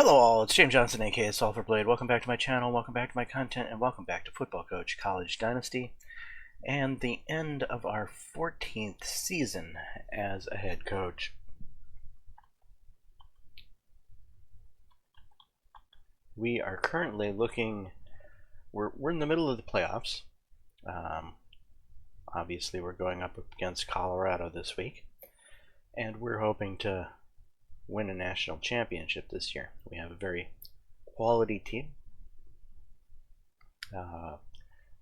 Hello all, it's James Johnson, aka Sulphur Blade. Welcome back to my channel, welcome back to my content, and welcome back to Football Coach College Dynasty, and the end of our 14th season as a head coach. We are currently looking, we're in the middle of the playoffs. Obviously we're going up against Colorado this week, and we're hoping to win a national championship this year. We have a very quality team.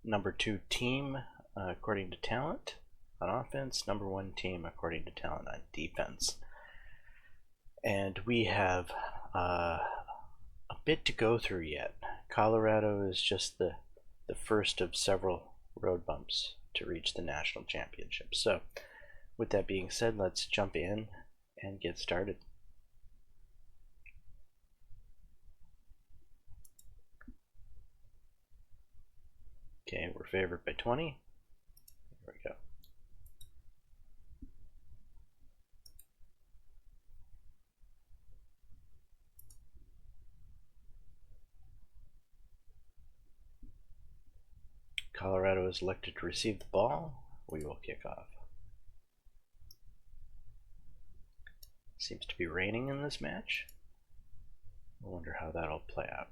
Number 2 team according to talent on offense, number 1 team according to talent on defense. And we have a bit to go through yet. Colorado is just the first of several road bumps to reach the national championship. So with that being said, let's jump in and get started. Okay, we're favored by 20. There we go. Colorado is elected to receive the ball. We will kick off. Seems to be raining in this match. I wonder how that'll play out.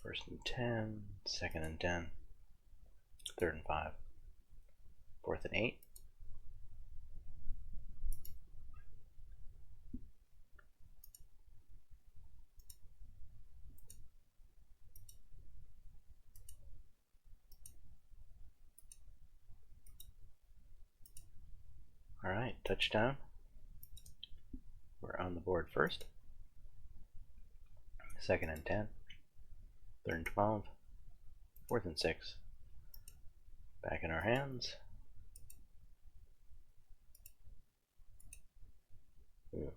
First and 10, second and 10, third and 5, fourth and 8. All right, touchdown. We're on the board first. Second and 10. Third and 12, fourth and 6, back in our hands. Ooh,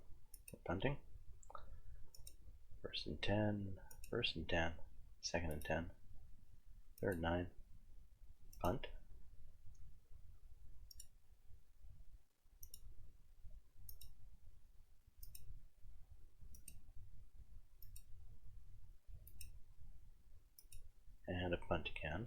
punting. First and 10, first and 10, second and 10, third and 9, punt. And a punt again.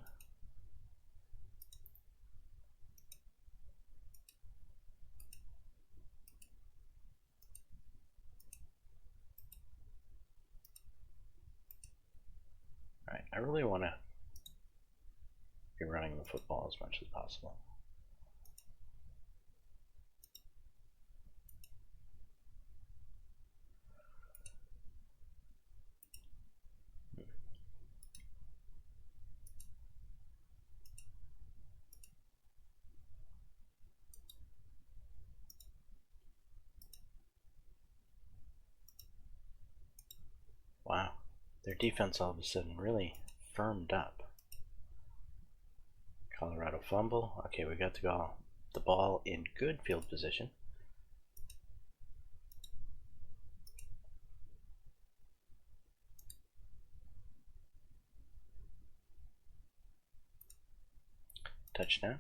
Alright, I really want to be running the football as much as possible. Wow, their defense all of a sudden really firmed up. Colorado fumble. Okay, we got the ball in good field position. Touchdown.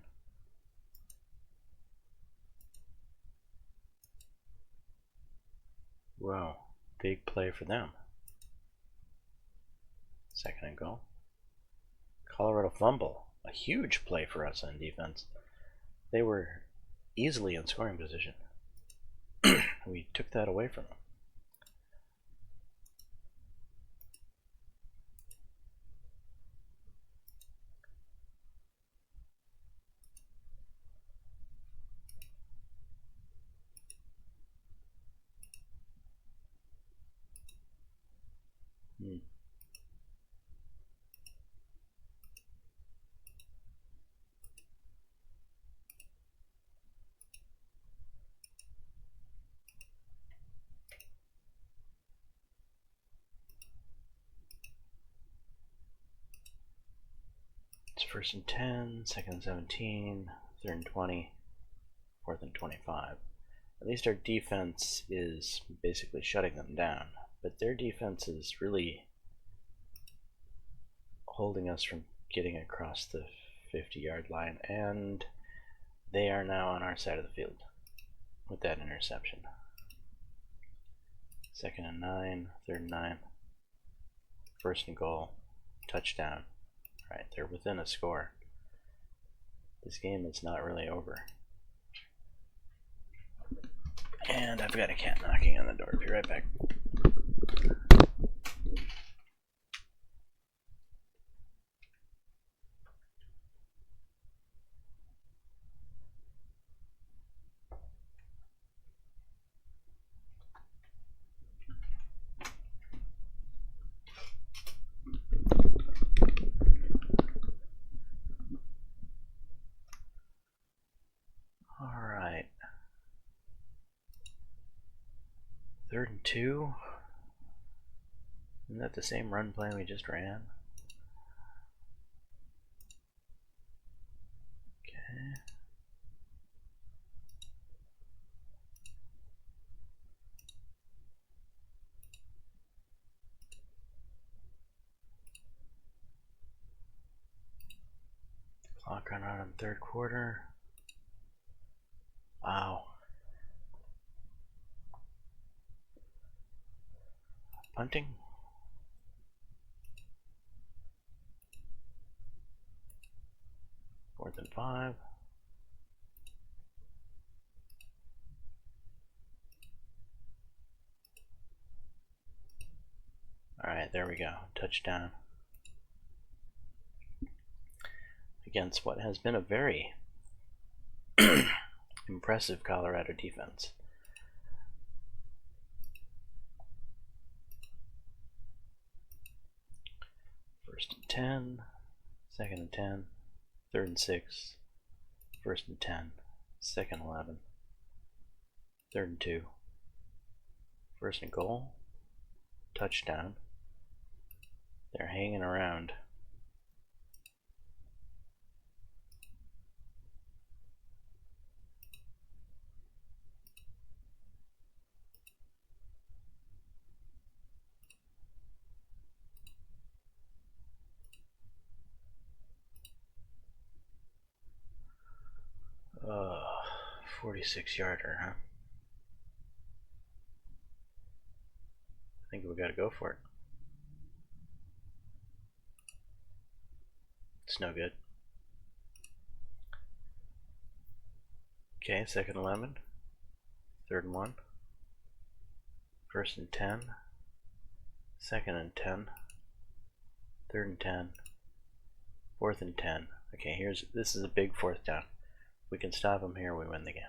Whoa, big play for them. Second and goal. Colorado fumble. A huge play for us on defense. They were easily in scoring position. We took that away from them. It's first and 10, second and 17, third and 20, fourth and 25. At least our defense is basically shutting them down, but their defense is really holding us from getting across the 50-yard line, and they are now on our side of the field. with that interception. 2nd and 9, 3rd and 9, 1st and goal, touchdown. Right, they're within a score. This game is not really over. And I've got a cat knocking on the door. Be right back. Alright. 3rd and 2. Isn't that the same run play we just ran? Okay. Clock run out in 3rd quarter. Wow. Punting. Fourth and 5. Alright, there we go. Touchdown. Against what has been a very impressive Colorado defense. First and 10, 2nd and 10, 3rd and 6, 1st and 10, 2nd and 11, 3rd and 2, 1st and goal, touchdown. They're hanging around. Uh, 46-yarder, huh? I think we gotta go for it. It's no good. Okay, 2nd and 11, 3rd and 1, 1st and 10, 2nd and 10, 3rd and 10, 4th and 10. Okay, this is a big 4th down. We can stop them here, we win the game.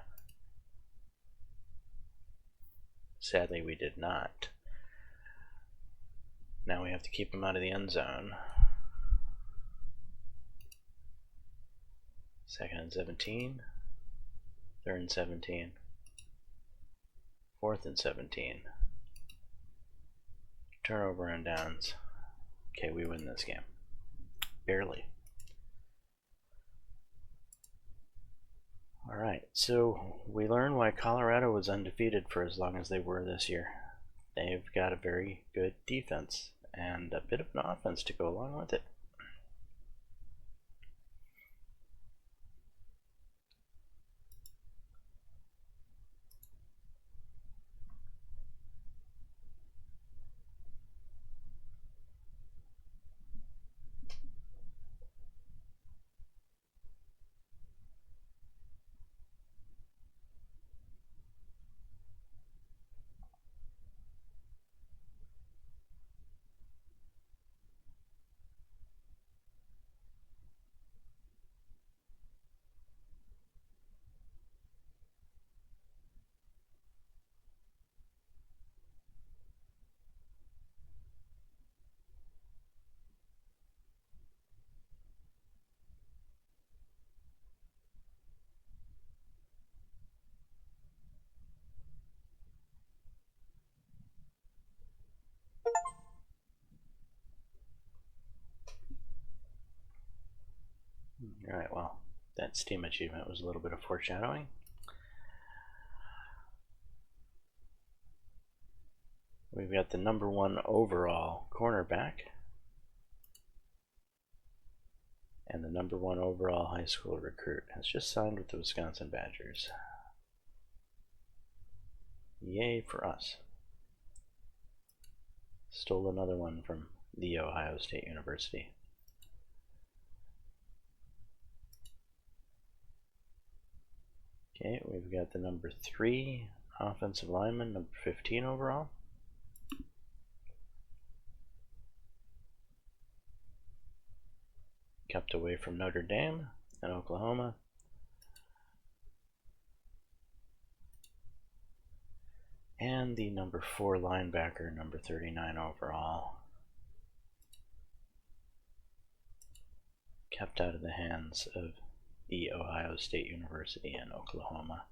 Sadly, we did not. Now we have to keep them out of the end zone. 2nd and 17, 3rd and 17, 4th and 17. Turnover and downs. Okay, we win this game. Barely. Alright, so we learned why Colorado was undefeated for as long as they were this year. They've got a very good defense and a bit of an offense to go along with it. Alright, well, that Steam achievement was a little bit of foreshadowing. We've got the #1 overall cornerback and the #1 overall high school recruit has just signed with the Wisconsin Badgers. Yay for us. Stole another one from The Ohio State University. Okay, we've got the number 3 offensive lineman, number 15 overall. Kept away from Notre Dame and Oklahoma. And the number 4 linebacker, number 39 overall. Kept out of the hands of The Ohio State University in Oklahoma.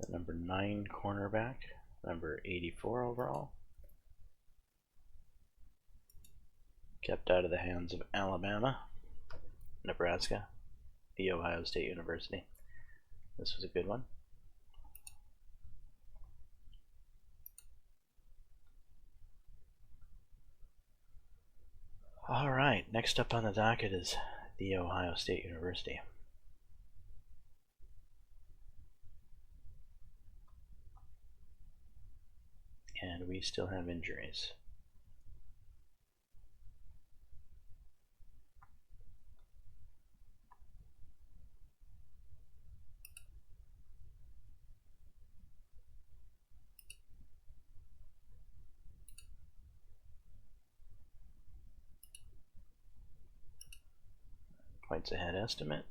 The number 9 cornerback, number 84 overall. Kept out of the hands of Alabama, Nebraska, The Ohio State University. This was a good one. All right, next up on the docket is The Ohio State University. And we still have injuries. Points ahead estimate.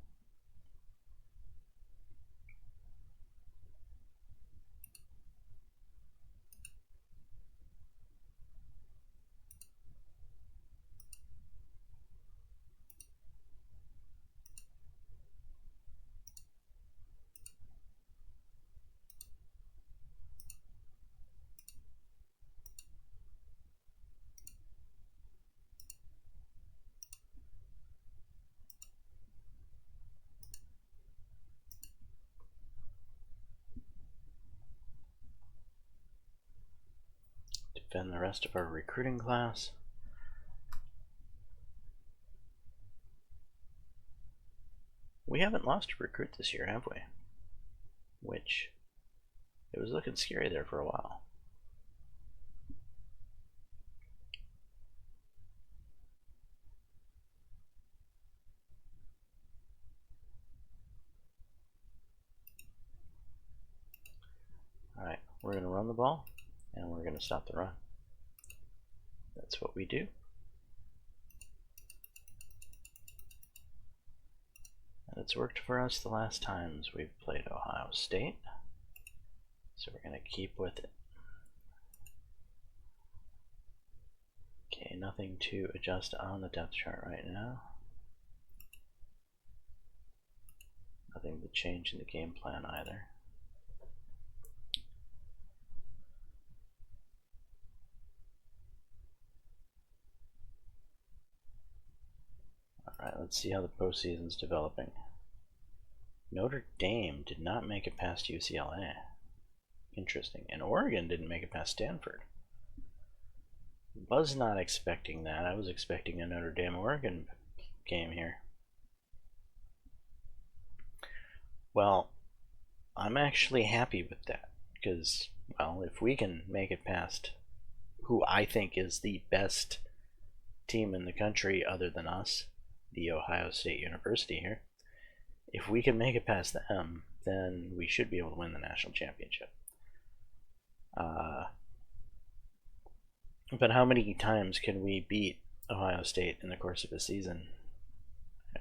Defend the rest of our recruiting class. We haven't lost a recruit this year, have we? Which, it was looking scary there for a while. Alright, we're going to run the ball, and we're going to stop the run. That's what we do. And it's worked for us the last times we've played Ohio State. So we're going to keep with it. Okay, nothing to adjust on the depth chart right now. Nothing to change in the game plan either. Alright, let's see how the postseason's developing. Notre Dame did not make it past UCLA. Interesting. And Oregon didn't make it past Stanford. Was not expecting that. I was expecting a Notre Dame-Oregon game here. Well, I'm actually happy with that. Because, well, if we can make it past who I think is the best team in the country other than us, The Ohio State University here, if we can make it past them, then we should be able to win the national championship. But how many times can we beat Ohio State in the course of a season?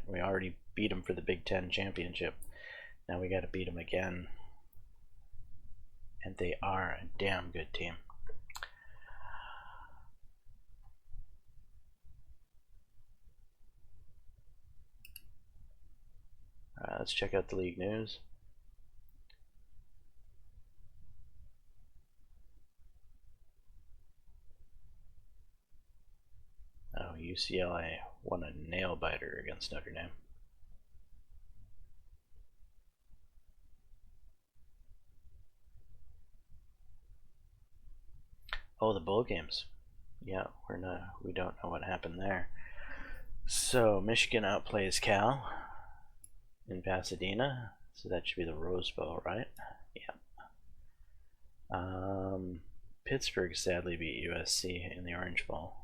We already beat them for the Big Ten championship. Now we got to beat them again. And they are a damn good team. Alright, let's check out the league news. Oh, UCLA won a nail-biter against Notre Dame. Oh, the bowl games. Yeah, we don't know what happened there. So Michigan outplays Cal. in Pasadena, so that should be the Rose Bowl, right? Yeah. Pittsburgh sadly beat USC in the Orange Bowl.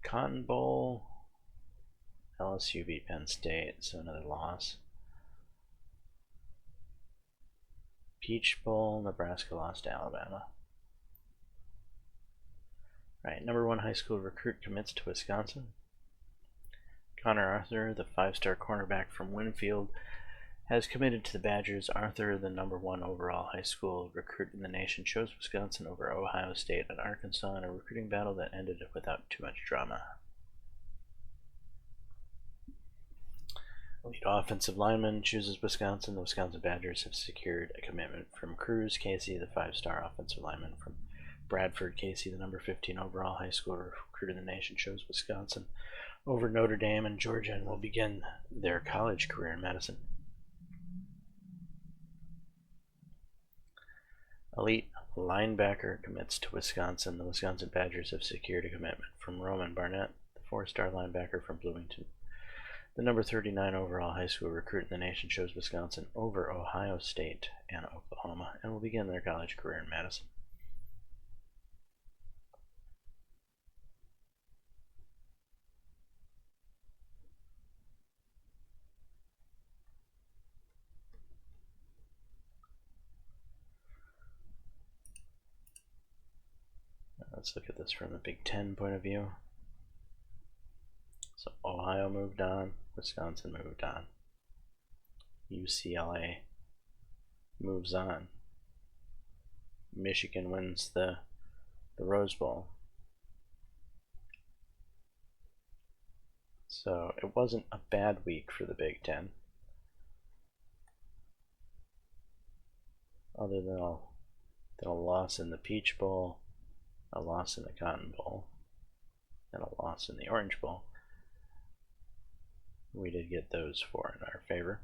Cotton Bowl, LSU beat Penn State, so another loss. Peach Bowl, Nebraska lost to Alabama. Right, #1 high school recruit commits to Wisconsin. Connor Arthur, the 5-star cornerback from Winfield, has committed to the Badgers. Arthur, the #1 overall high school recruit in the nation, chose Wisconsin over Ohio State and Arkansas in a recruiting battle that ended without too much drama. Elite offensive lineman chooses Wisconsin. The Wisconsin Badgers have secured a commitment from Cruz Casey, the 5-star offensive lineman from Bradford. Casey, the #15 overall high school recruit in the nation, chose Wisconsin over Notre Dame and Georgia and will begin their college career in Madison. Elite linebacker commits to Wisconsin. The Wisconsin Badgers have secured a commitment from Roman Barnett, the 4-star linebacker from Bloomington. The #39 overall high school recruit in the nation chose Wisconsin over Ohio State and Oklahoma and will begin their college career in Madison. Let's look at this from the Big Ten point of view. So Ohio moved on, Wisconsin moved on, UCLA moves on, Michigan wins the Rose Bowl. So it wasn't a bad week for the Big Ten, other than a loss in the Peach Bowl, a loss in the Cotton Bowl, and a loss in the Orange Bowl. We did get those 4 in our favor.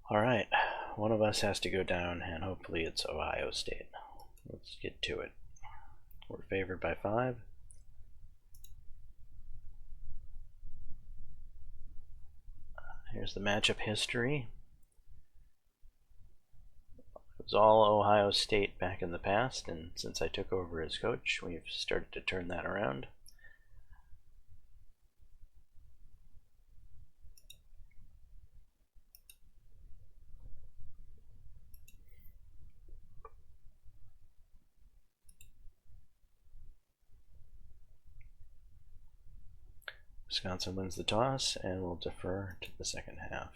Alright, one of us has to go down, and hopefully it's Ohio State. Let's get to it. We're favored by 5. Here's the matchup history. It was all Ohio State back in the past, and since I took over as coach, we've started to turn that around. Wisconsin wins the toss and will defer to the second half.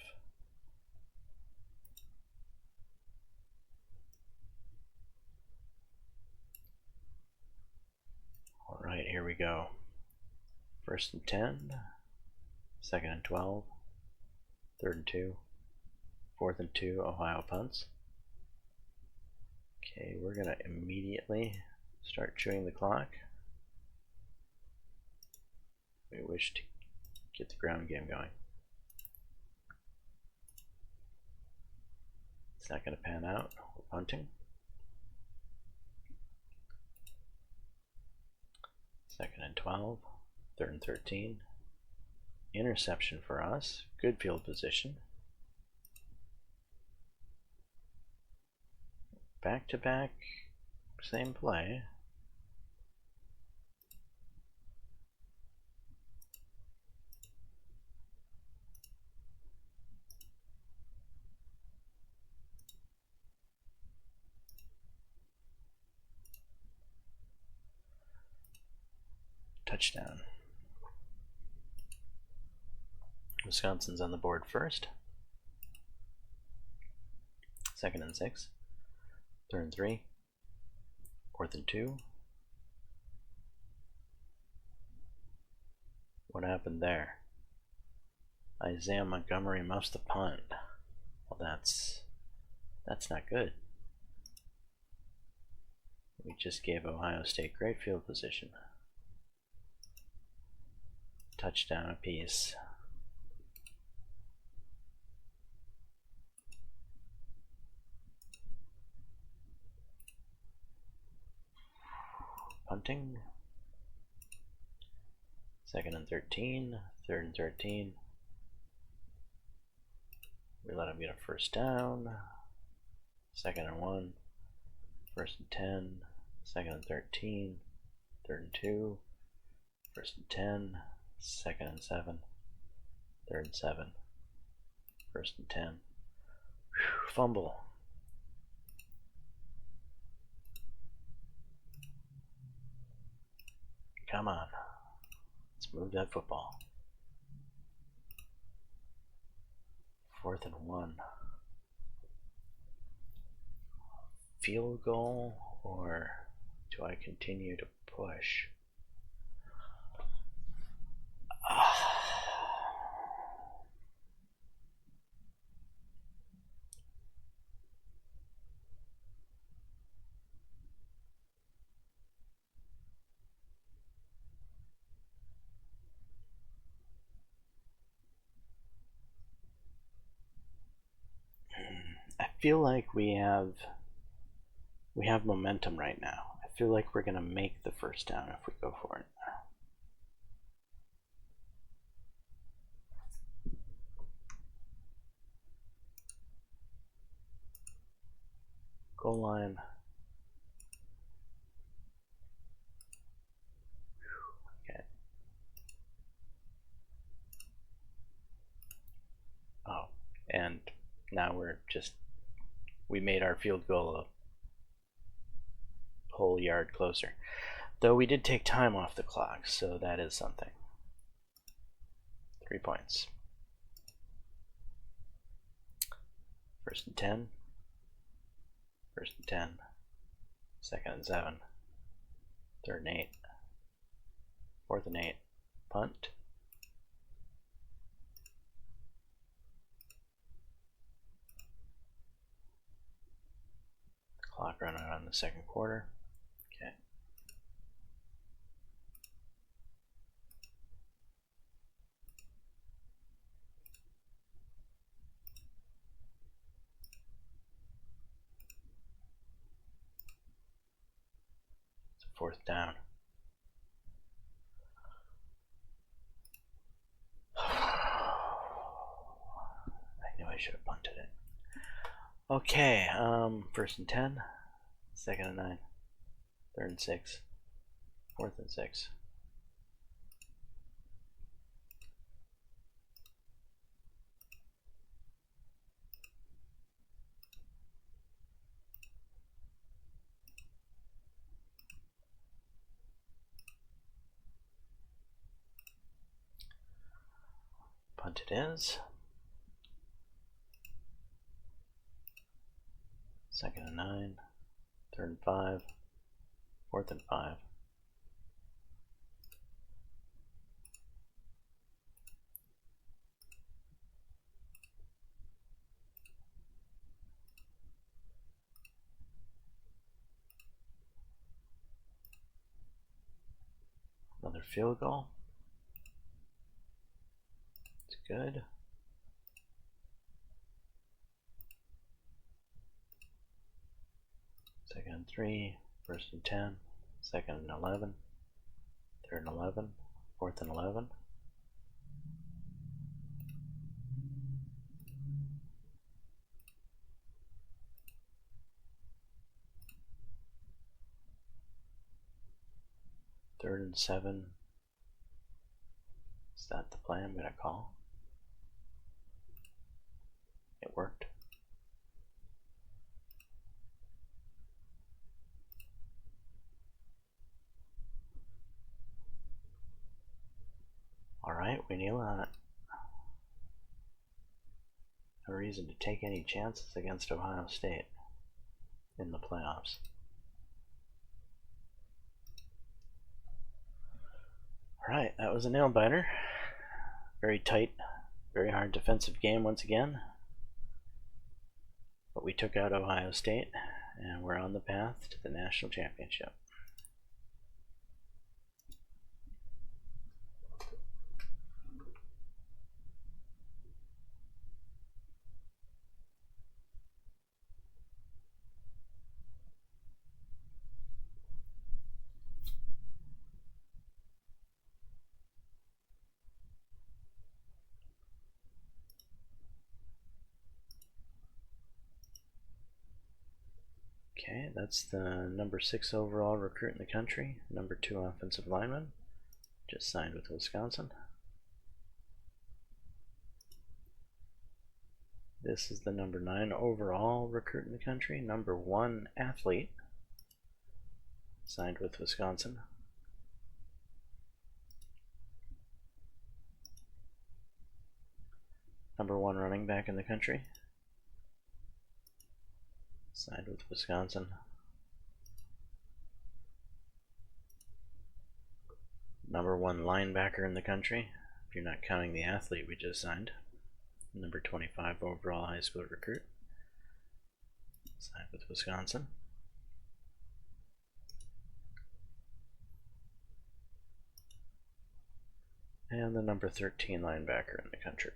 Alright, here we go. 1st and 10, 2nd and 12, 3rd and 2, 4th and 2, Ohio punts. Okay, we're going to immediately start chewing the clock. We wish to get the ground game going. It's not going to pan out. We're punting. 2nd and 12, 3rd and 13. Interception for us. Good field position. Back to back, same play. Touchdown. Wisconsin's on the board first. 2nd and 6. 3rd and 3. 4th and 2. What happened there? Isaiah Montgomery muffs the punt. Well, that's not good. We just gave Ohio State great field position. Touchdown apiece. punting. 2nd and 13, 3rd and 13. We let him get a first down. 2nd and 1, 1st and 10, 2nd and 13, 3rd and 2, 1st and 10, 2nd and 7, 3rd and 7, 1st and 10. Whew, fumble. Come on. Let's move that football. 4th and 1. Field goal, or do I continue to push? I feel like we have momentum right now. I feel like we're gonna make the first down if we go for it. Goal line. Okay. Oh, and now we made our field goal a whole yard closer. Though we did take time off the clock, so that is something. 3 points. 1st and 10. 1st and 10. 2nd and 7. 3rd and 8. 4th and 8. Punt. Clock running on the 2nd quarter. Okay. It's a 4th down. I knew I should have punted it. Okay, 1st and 10, 2nd and 9, 3rd and 6, 4th and 6. Punt it is. 2nd and 9, 3rd and 5, 4th and 5. Another field goal. It's good. Second and 3, 1st and 10, 2nd and 11, 3rd and 11, 4th and 11. Third and 7. Is that the play I'm gonna call? It worked. Alright, we kneel on it. No reason to take any chances against Ohio State in the playoffs. Alright, that was a nail biter. Very tight, very hard defensive game once again. But we took out Ohio State, and we're on the path to the national championship. that's the number 6 overall recruit in the country, number 2 offensive lineman, just signed with Wisconsin. This is the number 9 overall recruit in the country, number 1 athlete, signed with Wisconsin. Number 1 running back in the country, signed with Wisconsin. Number 1 linebacker in the country, if you're not counting the athlete we just signed. Number 25 overall high school recruit, signed with Wisconsin. And the number 13 linebacker in the country,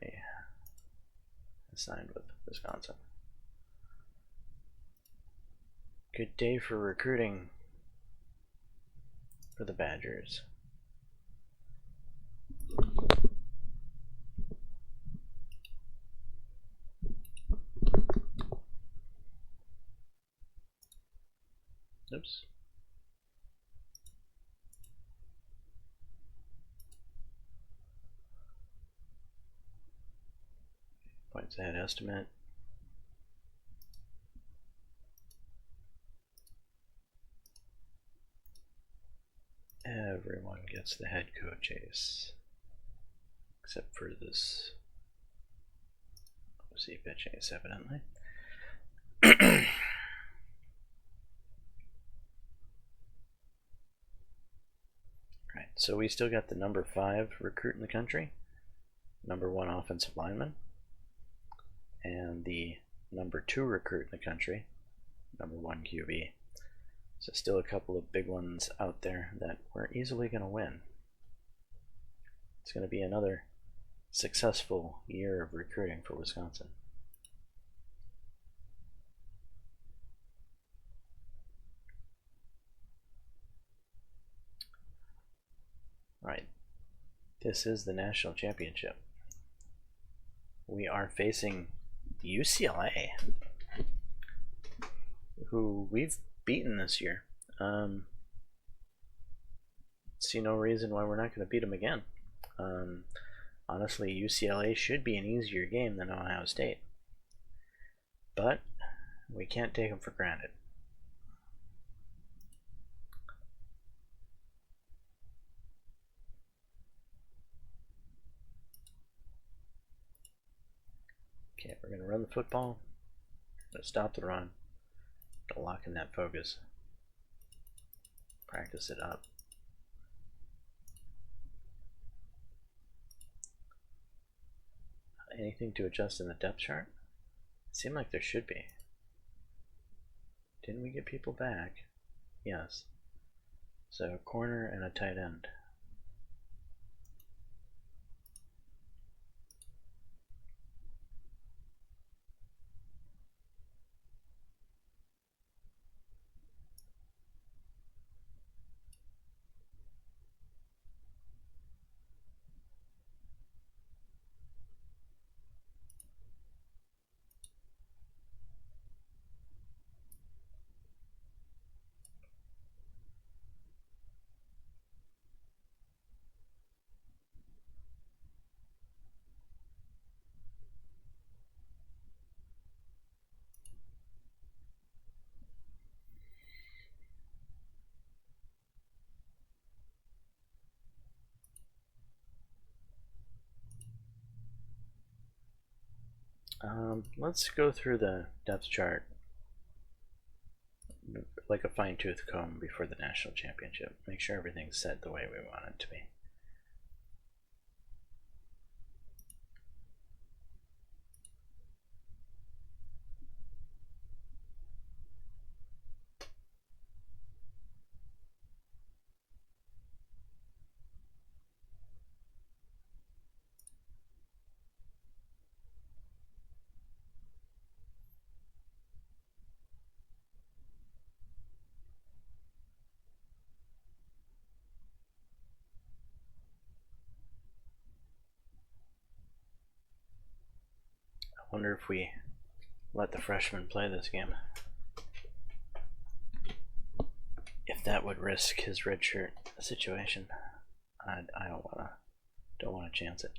signed with Wisconsin. Good day for recruiting for the Badgers. Oops. Points ahead estimate. Everyone gets the head coach ace, except for this OC pitch ace, evidently. Right, so we still got the number 5 recruit in the country, number 1 offensive lineman, and the number 2 recruit in the country, number 1 QB. So still a couple of big ones out there that we're easily going to win. It's going to be another successful year of recruiting for Wisconsin. Right, this is the national championship. We are facing UCLA, who we've beaten this year. See no reason why we're not going to beat them again. Honestly, UCLA should be an easier game than Ohio State, but we can't take them for granted. Okay, we're going to run the football. We're going to stop the run. To lock in that focus. Practice it up. Anything to adjust in the depth chart? It seemed like there should be. Didn't we get people back? Yes. So a corner and a tight end. Let's go through the depth chart like a fine-tooth comb before the national championship. Make sure everything's set the way we want it to be. I wonder if we let the freshmen play this game. if that would risk his redshirt situation, I don't wanna chance it.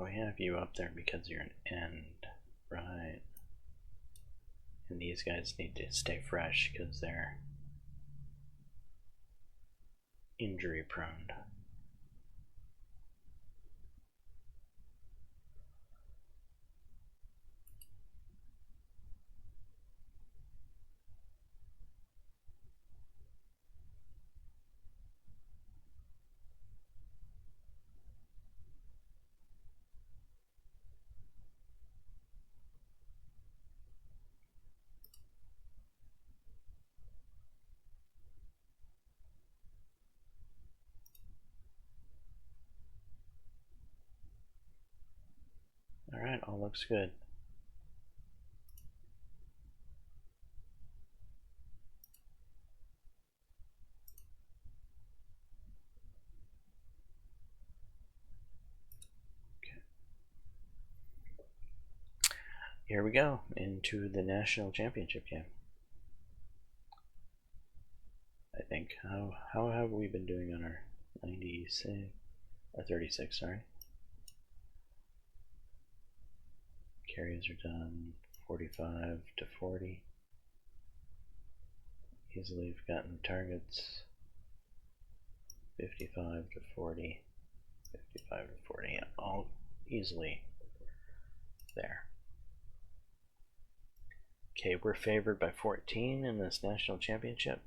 Oh, we have you up there because you're an end, right? And these guys need to stay fresh because they're injury prone. Alright, all looks good. Okay. Here we go, into the national championship game. I think. How have we been doing on our 96 or 36, sorry. Carries are done 45 to 40. Easily we've gotten targets 55 to 40, 55 to 40, yeah, all easily there. Okay, we're favored by 14 in this national championship.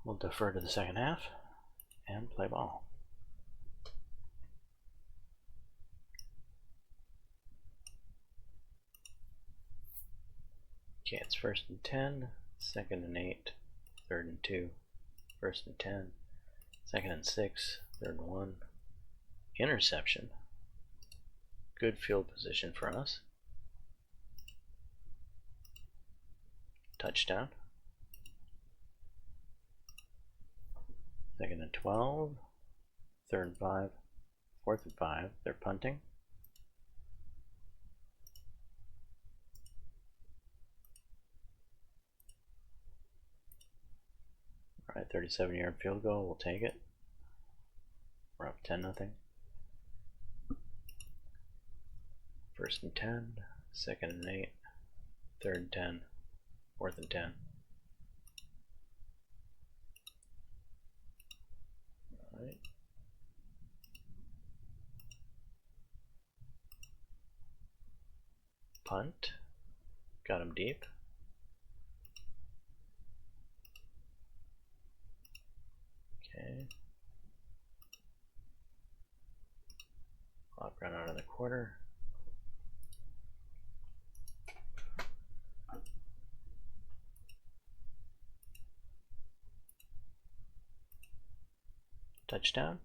We'll defer to the second half and play ball. Okay, it's 1st and 10, 2nd and 8, 3rd and 2, 1st and 10, 2nd and 6, 3rd and 1. Interception. Good field position for us. Touchdown. 2nd and 12, 3rd and 5, 4th and 5. They're punting. Alright, 37-yard field goal. We'll take it. We're up 10-0. 1st and 10, 2nd and 8, 3rd and 10, 4th and 10. Alright. Punt. Got him deep. Okay. Hop right out of the quarter. Touchdown.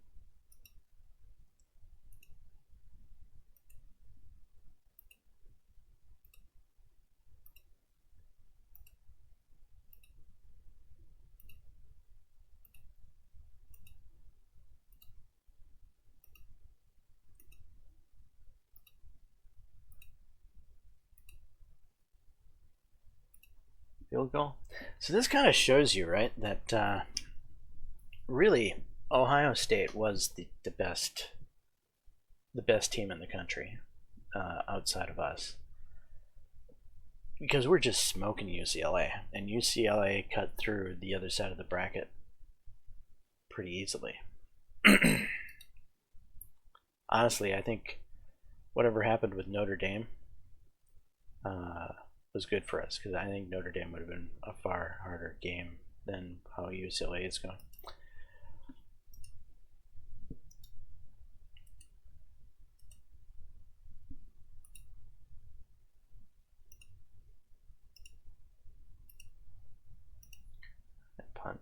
Field goal. So this kind of shows you, right, that really Ohio State was the best team in the country outside of us, because we're just smoking UCLA, and UCLA cut through the other side of the bracket pretty easily. Honestly, I think whatever happened with Notre Dame was good for us, because I think Notre Dame would have been a far harder game than how UCLA is going. And punt.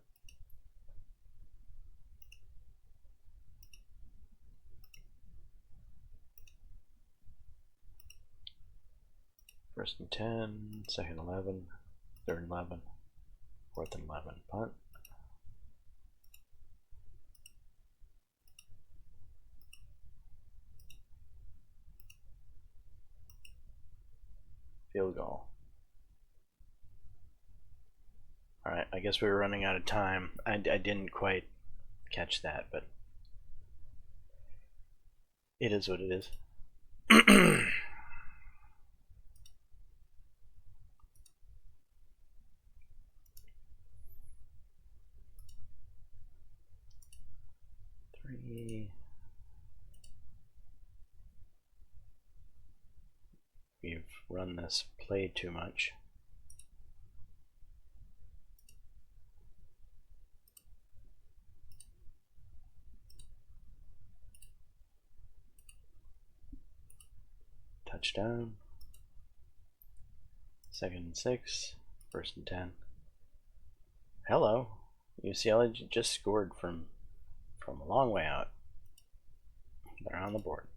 First and 10, second 11, third and 11, fourth and 11, punt. Field goal. Alright, I guess we were running out of time. I didn't quite catch that, but it is what it is. We've run this play too much. Touchdown. Second and 6, first and 10. Hello, UCLA just scored from a long way out. They're on the board.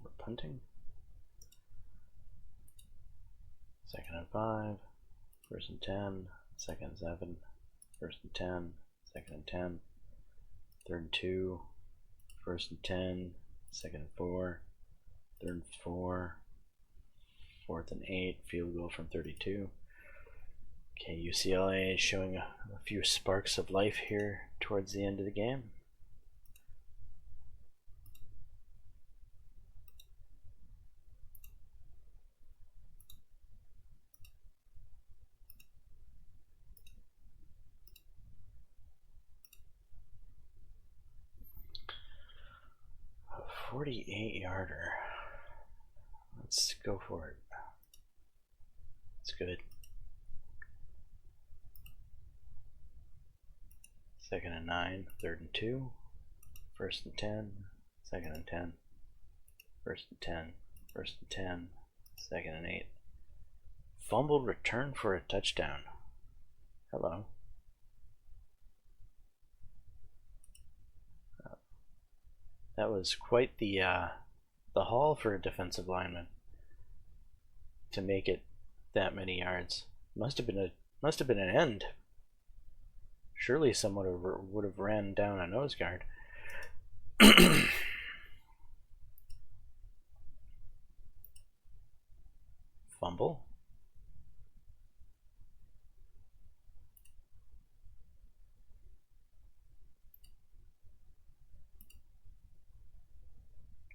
We're punting. Second and 5, first and 10, second and 7, first and 10, second and 10, third and 2, first and 10, second and 4, third and 4, fourth and 8, field goal from 32. Okay, UCLA is showing a few sparks of life here towards the end of the game. A 48-yarder. Let's go for it. It's good. Second and 9, third and 2, first and 10, second and 10, first and 10, first and 10, second and 8. Fumbled return for a touchdown. Hello. That was quite the haul for a defensive lineman to make it that many yards. Must have been an end. Surely someone would have ran down a nose guard. Fumble.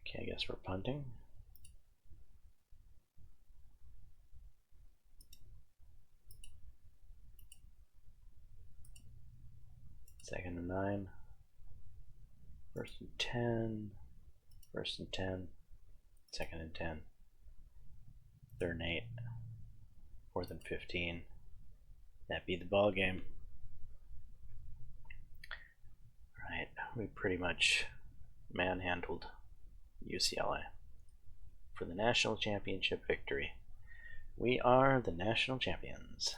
Okay, I guess we're punting. Second and First and 10, first and 10, second and 10, third and 8, fourth and 15. That be the ball game. Alright, we pretty much manhandled UCLA for the national championship victory. We are the national champions.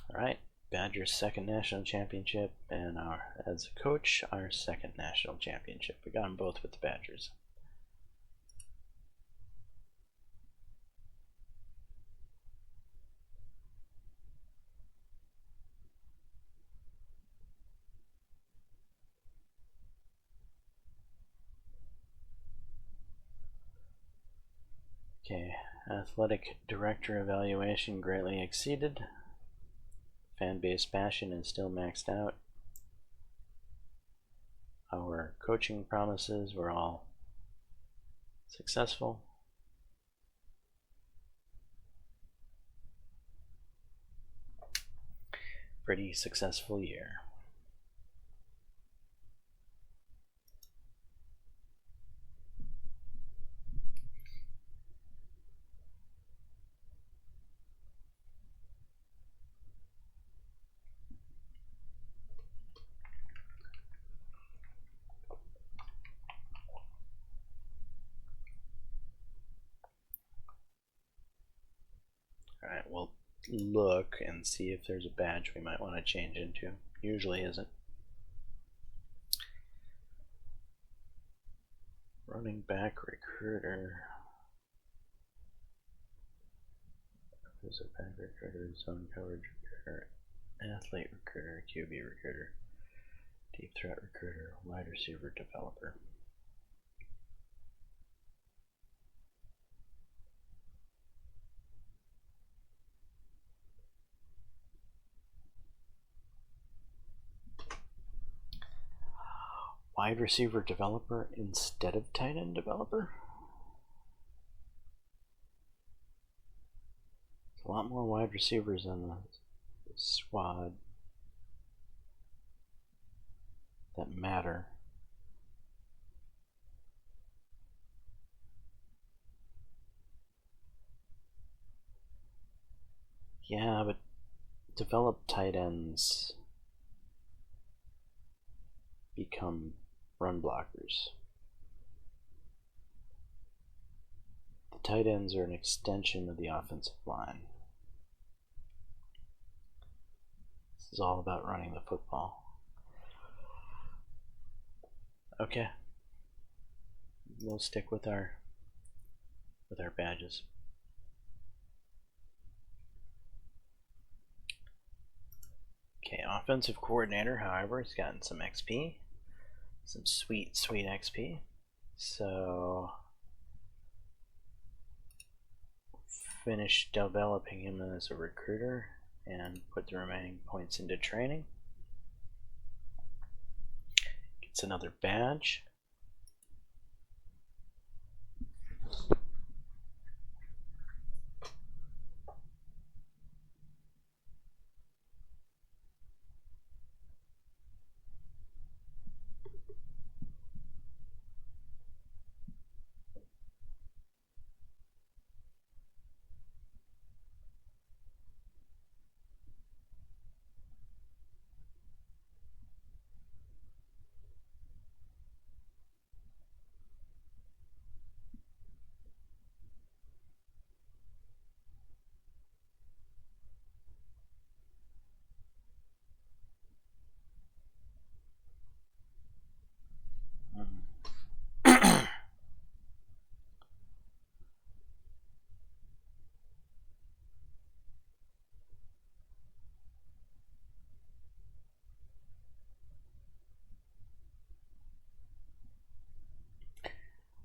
Alright, Badgers' second national championship, and as a coach, our second national championship. We got them both with the Badgers. Okay, athletic director evaluation greatly exceeded. Fan base passion is still maxed out. Our coaching promises were all successful. Pretty successful year. Alright, we'll look and see if there's a badge we might want to change into. Usually isn't. Running back recruiter. Who's a back recruiter, zone coverage recruiter, athlete recruiter, QB recruiter, deep threat recruiter, wide receiver developer. Wide receiver developer instead of tight end developer? There's a lot more wide receivers on the squad that matter. Yeah, but developed tight ends become run blockers. The tight ends are an extension of the offensive line. This is all about running the football. Okay. We'll stick with our badges. Okay, offensive coordinator, however, has gotten some XP. Some sweet XP. So finish developing him as a recruiter and put the remaining points into training. Gets another badge.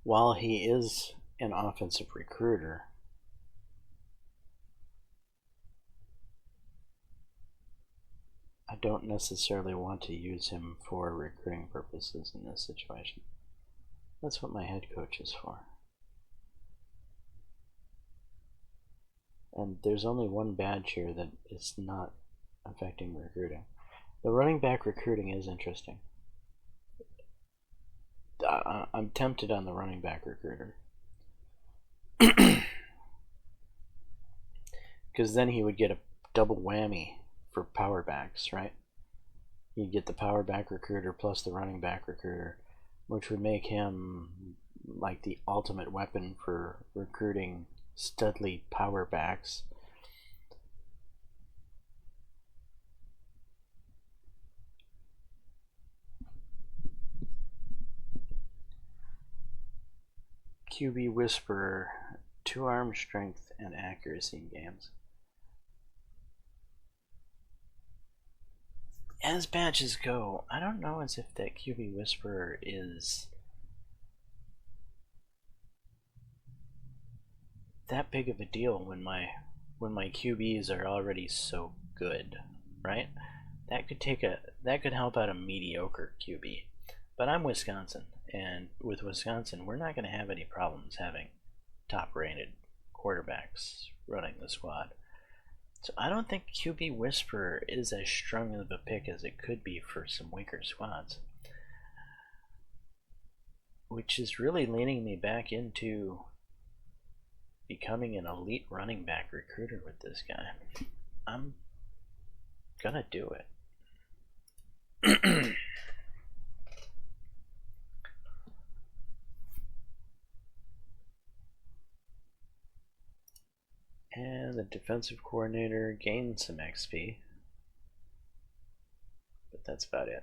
While he is an offensive recruiter, don't necessarily want to use him for recruiting purposes in this situation. That's what my head coach is for. And there's only one badge here that is not affecting recruiting. The running back recruiting is interesting. I'm tempted on the running back recruiter. Because then he would get a double whammy for power backs, right? You'd get the power back recruiter plus the running back recruiter, which would make him like the ultimate weapon for recruiting studly power backs. QB Whisperer, 2 arm strength and accuracy in games. As badges go, I don't know as if that QB Whisperer is that big of a deal when my QBs are already so good, right? That could help out a mediocre QB. But I'm Wisconsin, and with Wisconsin, we're not going to have any problems having top-rated quarterbacks running the squad. So I don't think QB Whisperer is as strong of a pick as it could be for some weaker squads. Which is really leaning me back into becoming an elite running back recruiter with this guy. I'm gonna do it. And the defensive coordinator gained some XP, but that's about it.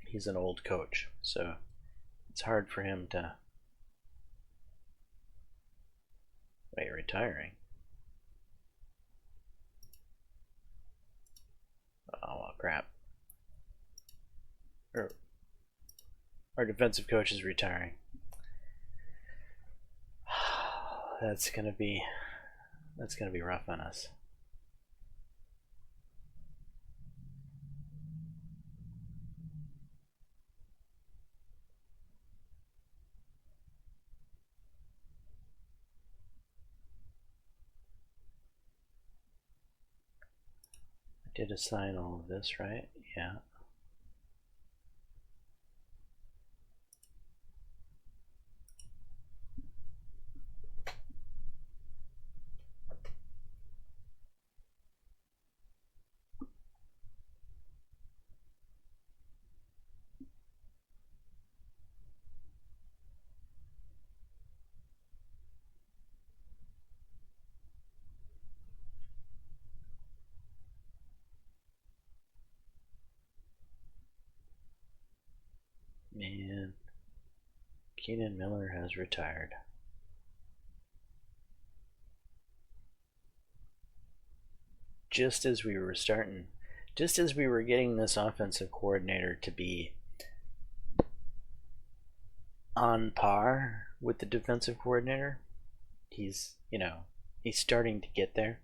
He's an old coach, so it's hard for him to... Wait, retiring? Oh, well, crap. Our defensive coach is retiring. That's gonna be rough on us. I did assign all of this, right? Yeah. Man, Keenan Miller has retired. Just as we were getting this offensive coordinator to be on par with the defensive coordinator, he's starting to get there.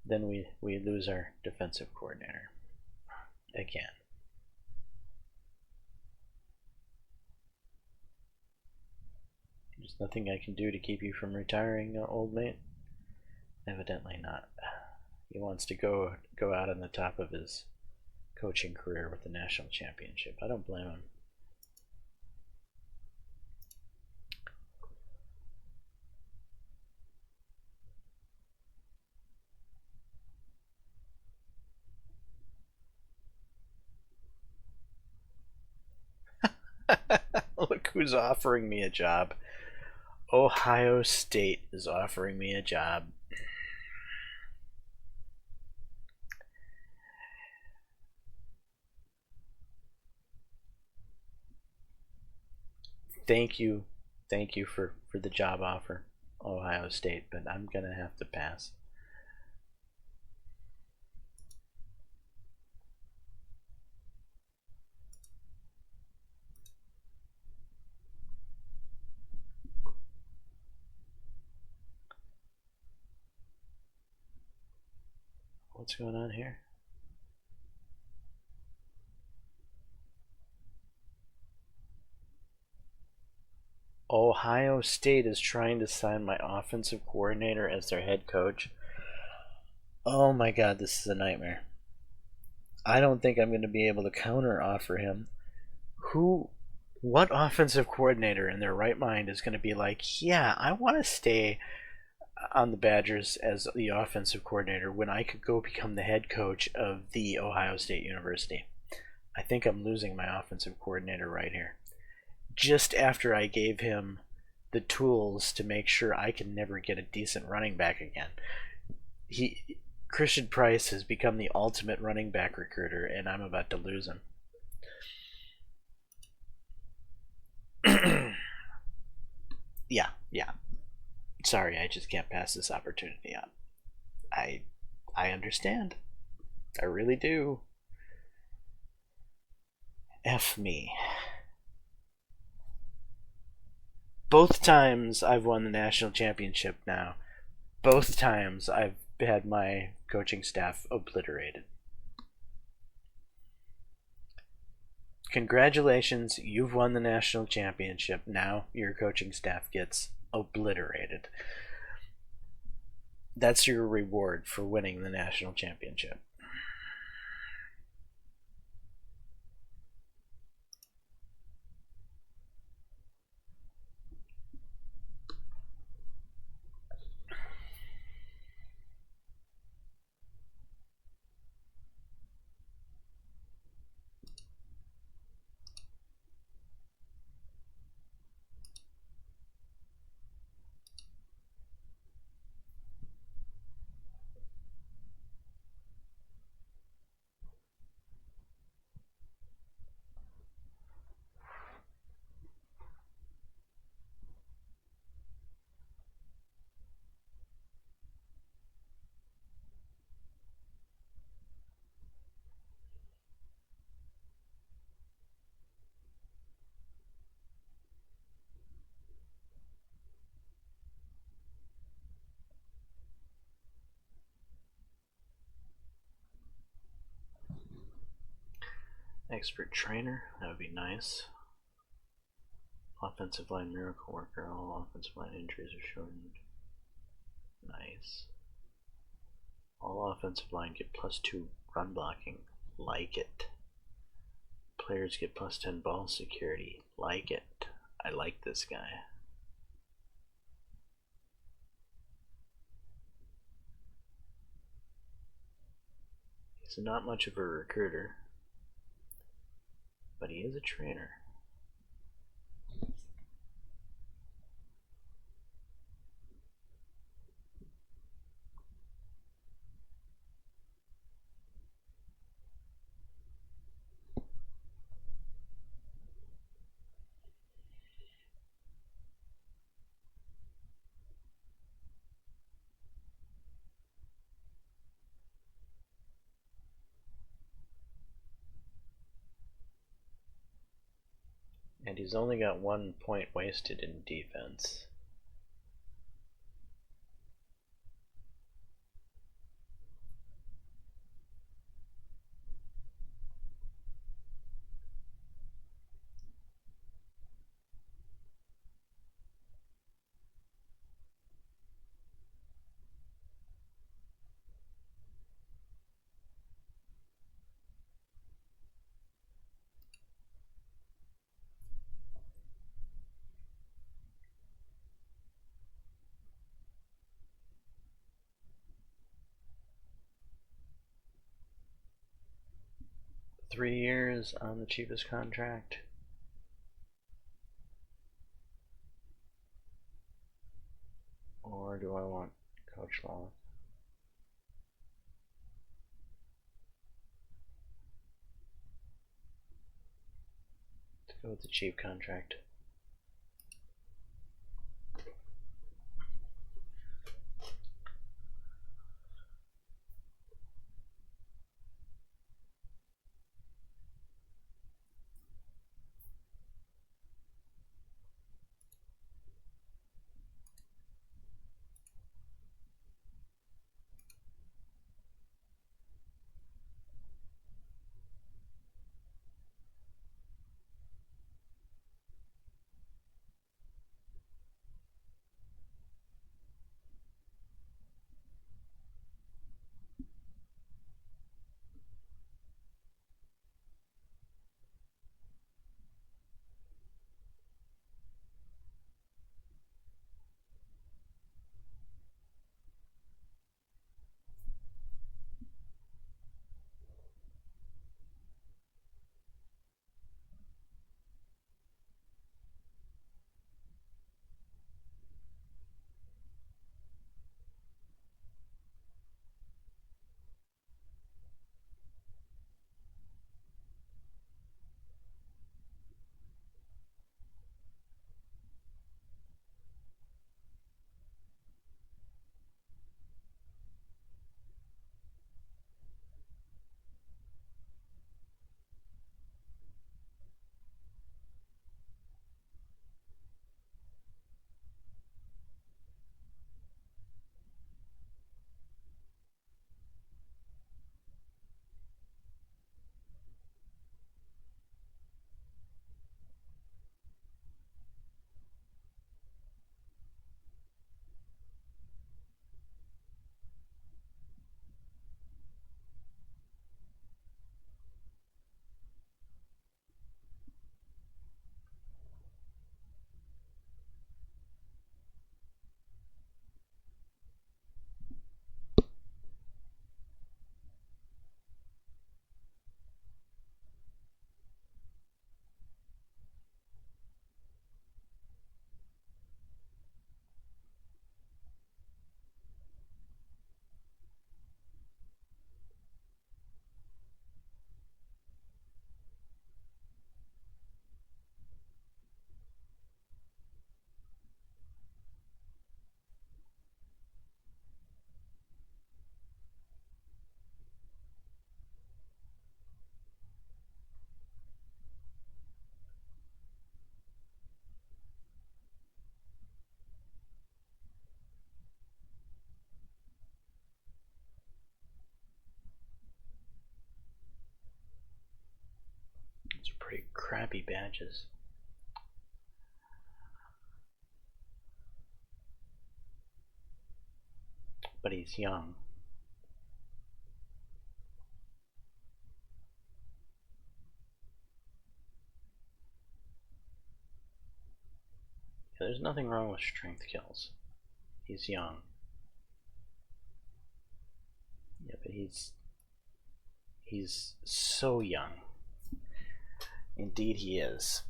Then we lose our defensive coordinator again. There's nothing I can do to keep you from retiring, old mate? Evidently not. He wants to go out on the top of his coaching career with the national championship. I don't blame him. Look who's offering me a job. Ohio State is offering me a job. Thank you for the job offer, Ohio State, but I'm gonna have to pass. What's going on here? Ohio State is trying to sign my offensive coordinator as their head coach. Oh my god, this is a nightmare. I don't think I'm going to be able to counter offer him. What offensive coordinator in their right mind is going to be like, yeah, I want to stay on the Badgers as the offensive coordinator when I could go become the head coach of the Ohio State University? I think I'm losing my offensive coordinator right here. Just after I gave him the tools to make sure I can never get a decent running back again. Christian Price has become the ultimate running back recruiter, and I'm about to lose him. Yeah. Sorry, I just can't pass this opportunity up. I understand. I really do. F me. Both times I've won the national championship now. Both times I've had my coaching staff obliterated. Congratulations, you've won the national championship. Now your coaching staff gets obliterated. That's your reward for winning the national championship. Expert trainer, that would be nice. Offensive line miracle worker, all offensive line injuries are shortened. Nice. All offensive line get +2 run blocking. Like it. Players get +10 ball security. Like it. I like this guy. He's not much of a recruiter, but he is a trainer. And he's only got 1 point wasted in defense. Three years on the cheapest contract. Or do I want Coach Long? Let's go with the cheap contract. crappy badges. But he's young. Yeah, there's nothing wrong with strength kills. He's young. Yeah, but he's so young. Indeed he is.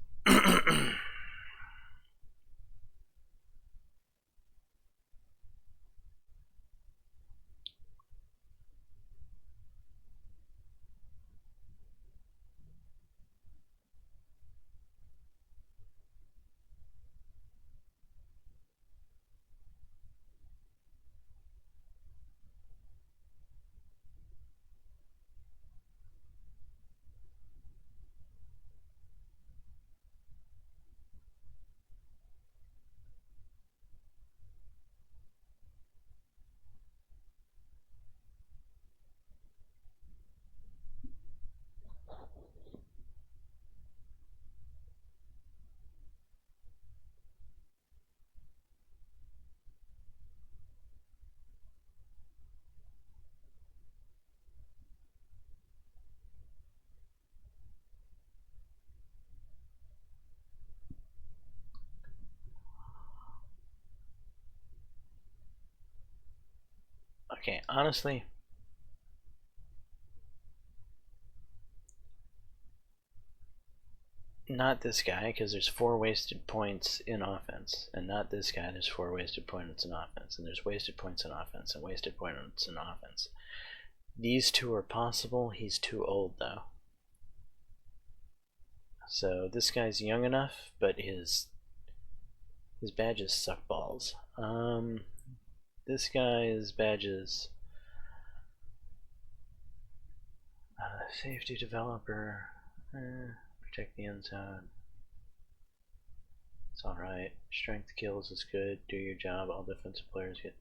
Okay, honestly, not this guy, because there's 4 wasted points in offense, and not this guy, there's 4 wasted points in offense, and there's wasted points in offense, and wasted points in offense. These 2 are possible. He's too old, though. So this guy's young enough, but his badges suck balls. This guy's badges... safety developer... protect the inside. It's alright. Strength kills is good. Do your job. All defensive players get...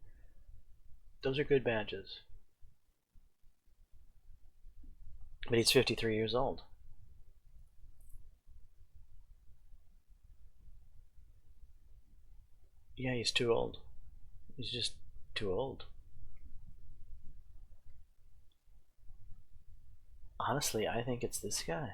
Those are good badges. But he's 53 years old. Yeah, he's too old. He's just too old. Honestly, I think it's this guy.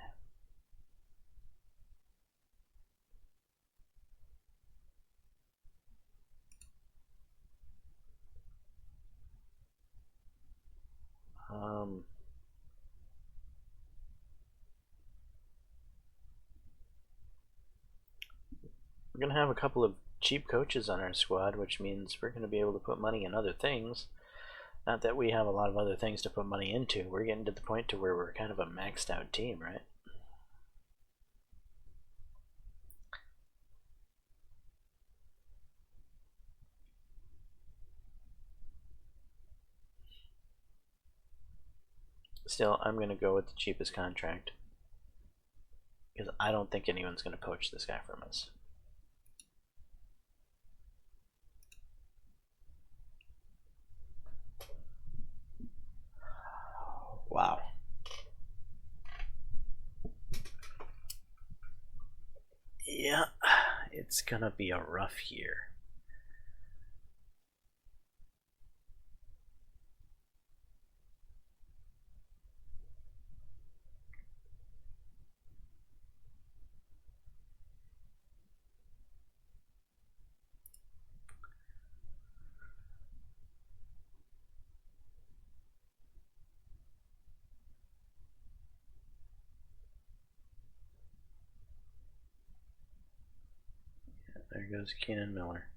We're going to have a couple of cheap coaches on our squad, which means we're going to be able to put money in other things. Not that we have a lot of other things to put money into. We're getting to the point to where we're kind of a maxed out team, right? Still, I'm going to go with the cheapest contract, because I don't think anyone's going to poach this guy from us. Wow. Yeah, it's going to be a rough year. There goes Keenan Miller.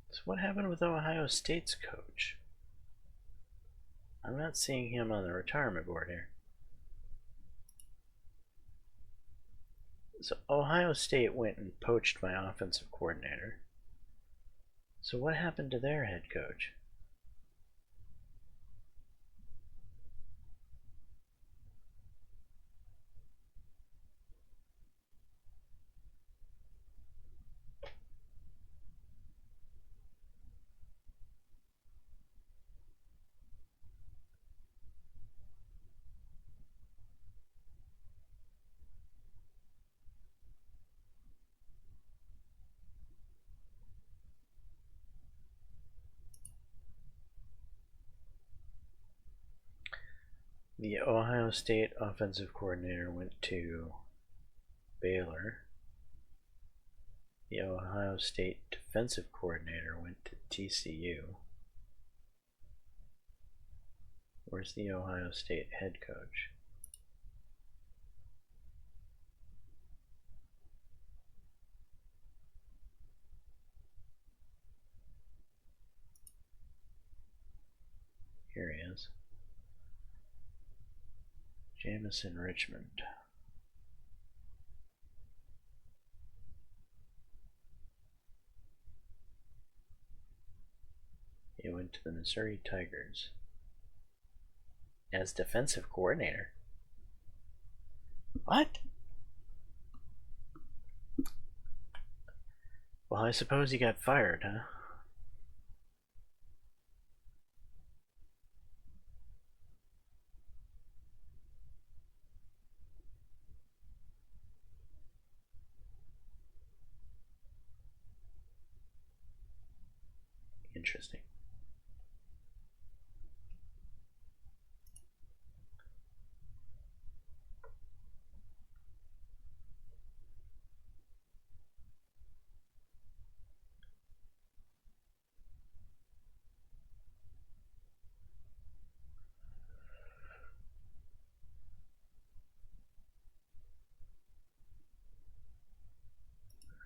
So what happened with Ohio State's coach? I'm not seeing him on the retirement board here. So Ohio State went and poached my offensive coordinator. So what happened to their head coach? The Ohio State offensive coordinator went to Baylor. The Ohio State defensive coordinator went to TCU. Where's the Ohio State head coach? Here he is. Jamison Richmond. He went to the Missouri Tigers as defensive coordinator. What? Well, I suppose he got fired, huh? Interesting.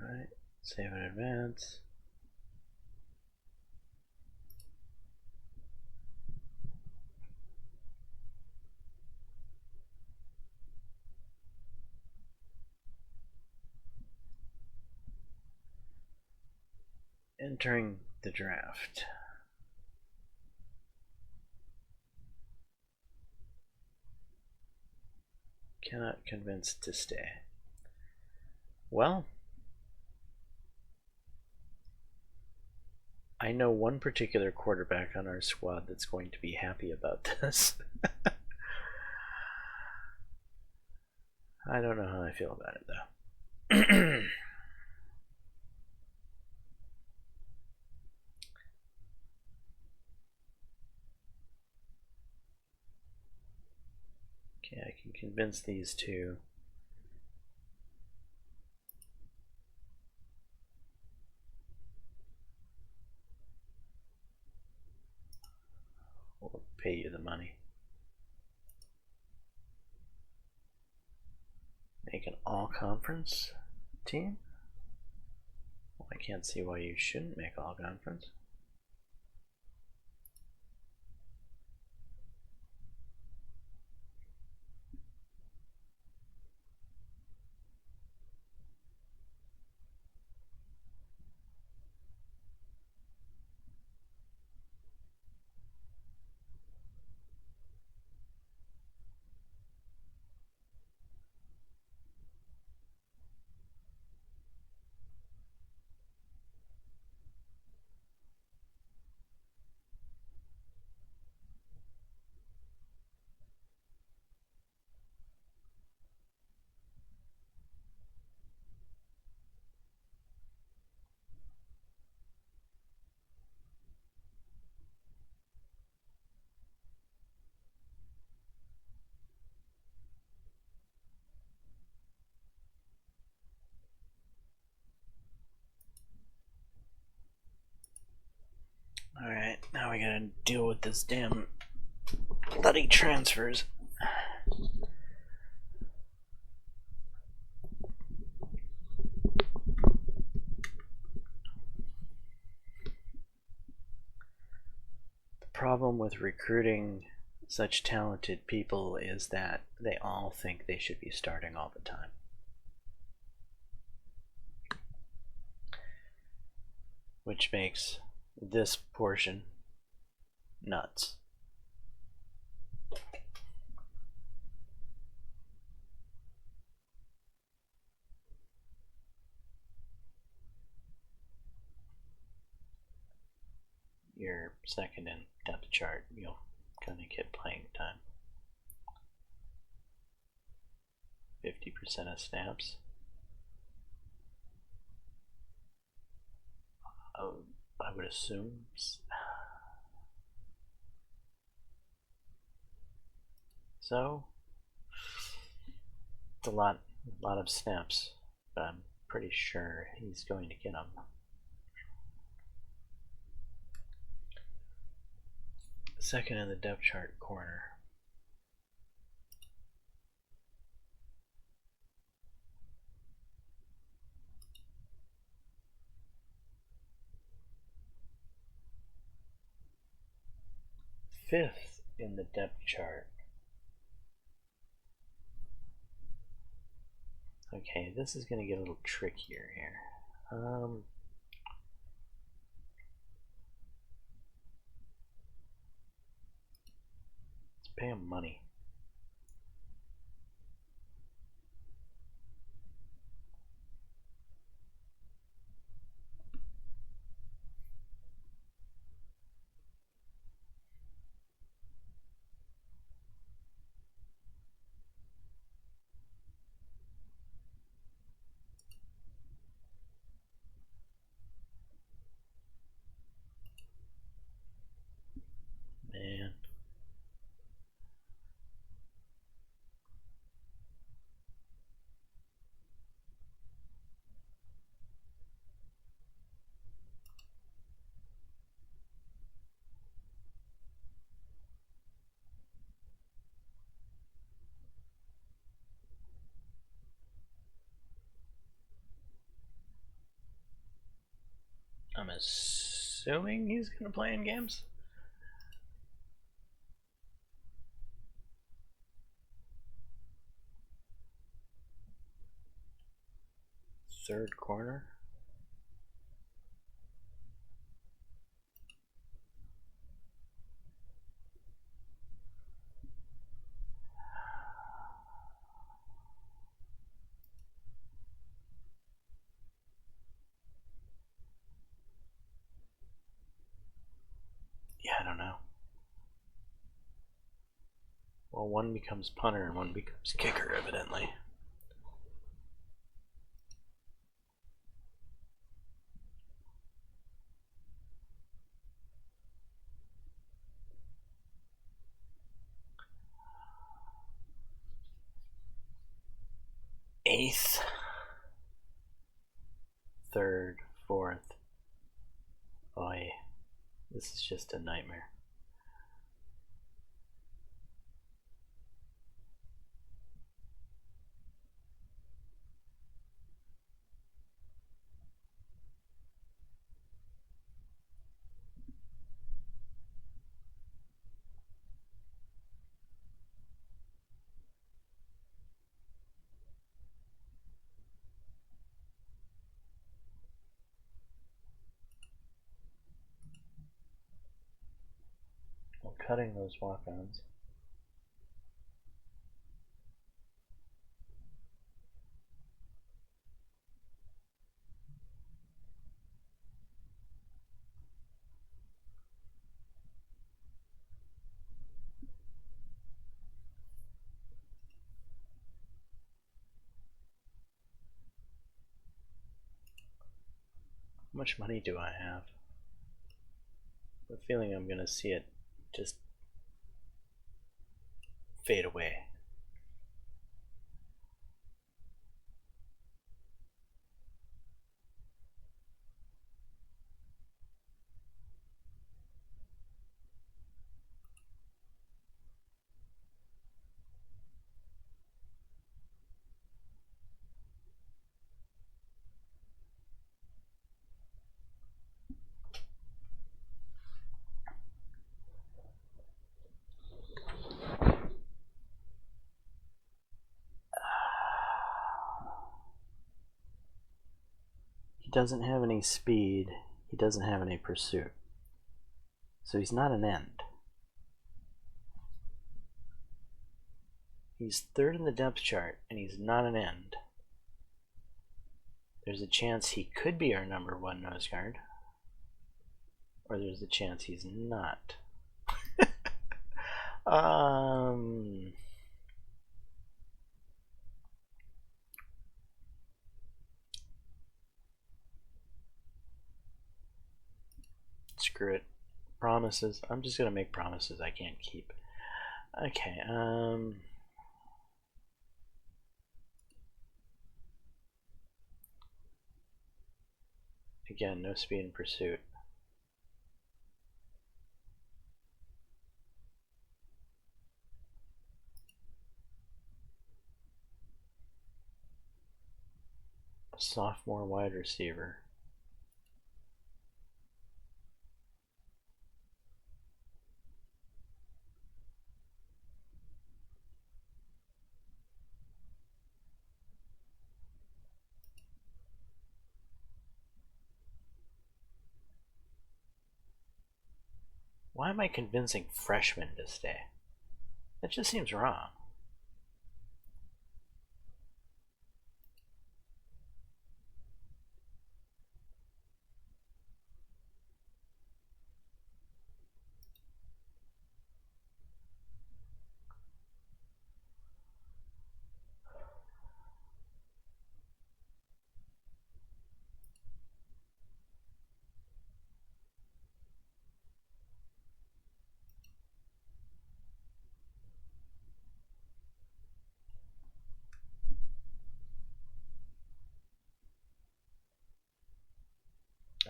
Alright, save and advance. Entering the draft. Cannot convince to stay. Well, I know one particular quarterback on our squad that's going to be happy about this. I don't know how I feel about it, though. Okay, I can convince these two. We'll pay you the money. Make an all-conference team? Well, I can't see why you shouldn't make all-conference. Alright, now we gotta deal with this damn bloody transfers. The problem with recruiting such talented people is that they all think they should be starting all the time. Which makes this portion nuts. You're second in depth chart, you'll kind of get playing time. 50% of snaps. I would assume. So it's a lot of snaps, but I'm pretty sure he's going to get them. Second in the depth chart corner. Fifth in the depth chart. Okay, this is going to get a little trickier here. Let's pay him money. Man. I'm assuming he's going to play in games. Third corner. Yeah, I don't know. Well, one becomes punter and one becomes kicker, evidently. Eighth, third, fourth. Boy, this is just a nightmare. Well, cutting those walk-ons. How much money do I have? I have a feeling I'm gonna see it just fade away. He doesn't have any speed. He doesn't have any pursuit. So he's not an end. He's third in the depth chart, and he's not an end. There's a chance he could be our number one nose guard, or there's a chance he's not. Screw it. Promises. I'm just gonna make promises I can't keep. Okay, again, no speed in pursuit. Sophomore wide receiver. Why am I convincing freshmen to stay? That just seems wrong.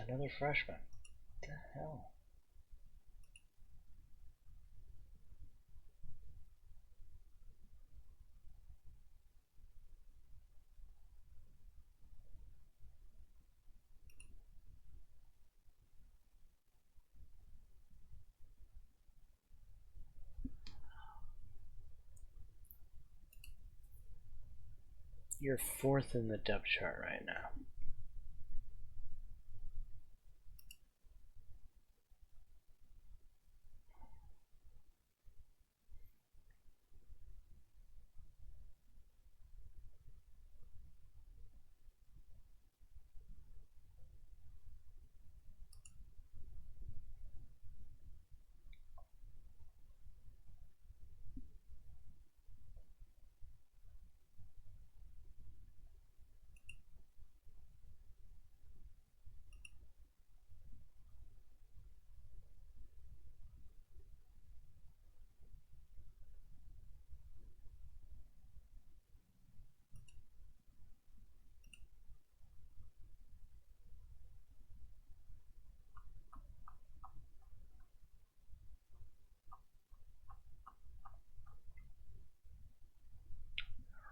Another freshman. What the hell? You're fourth in the depth chart right now.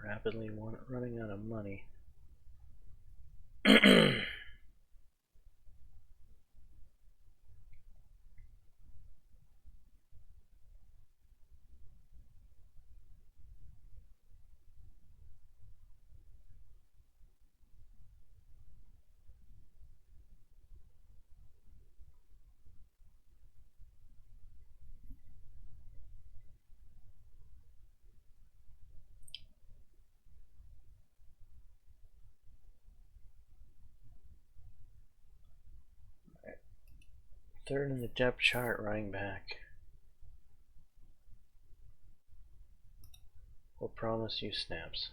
Rapidly running out of money. Third in the depth chart, running back. We'll promise you snaps.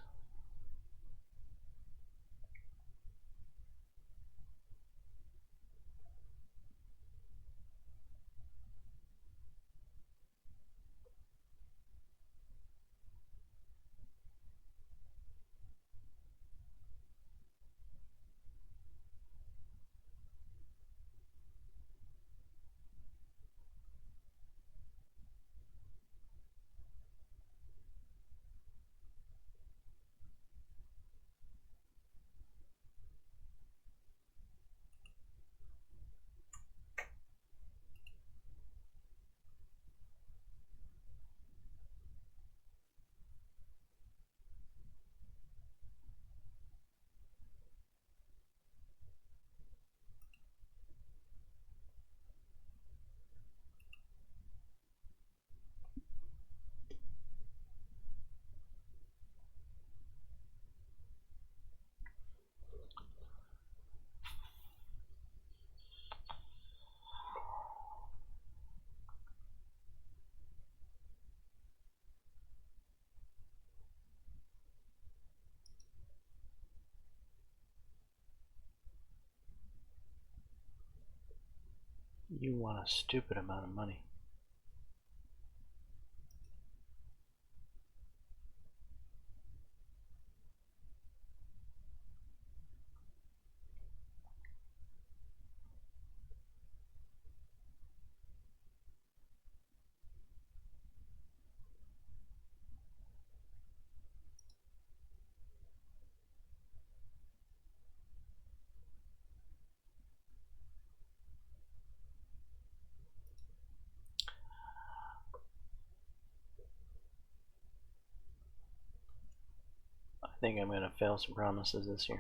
You want a stupid amount of money. think I'm going to fail some promises this year.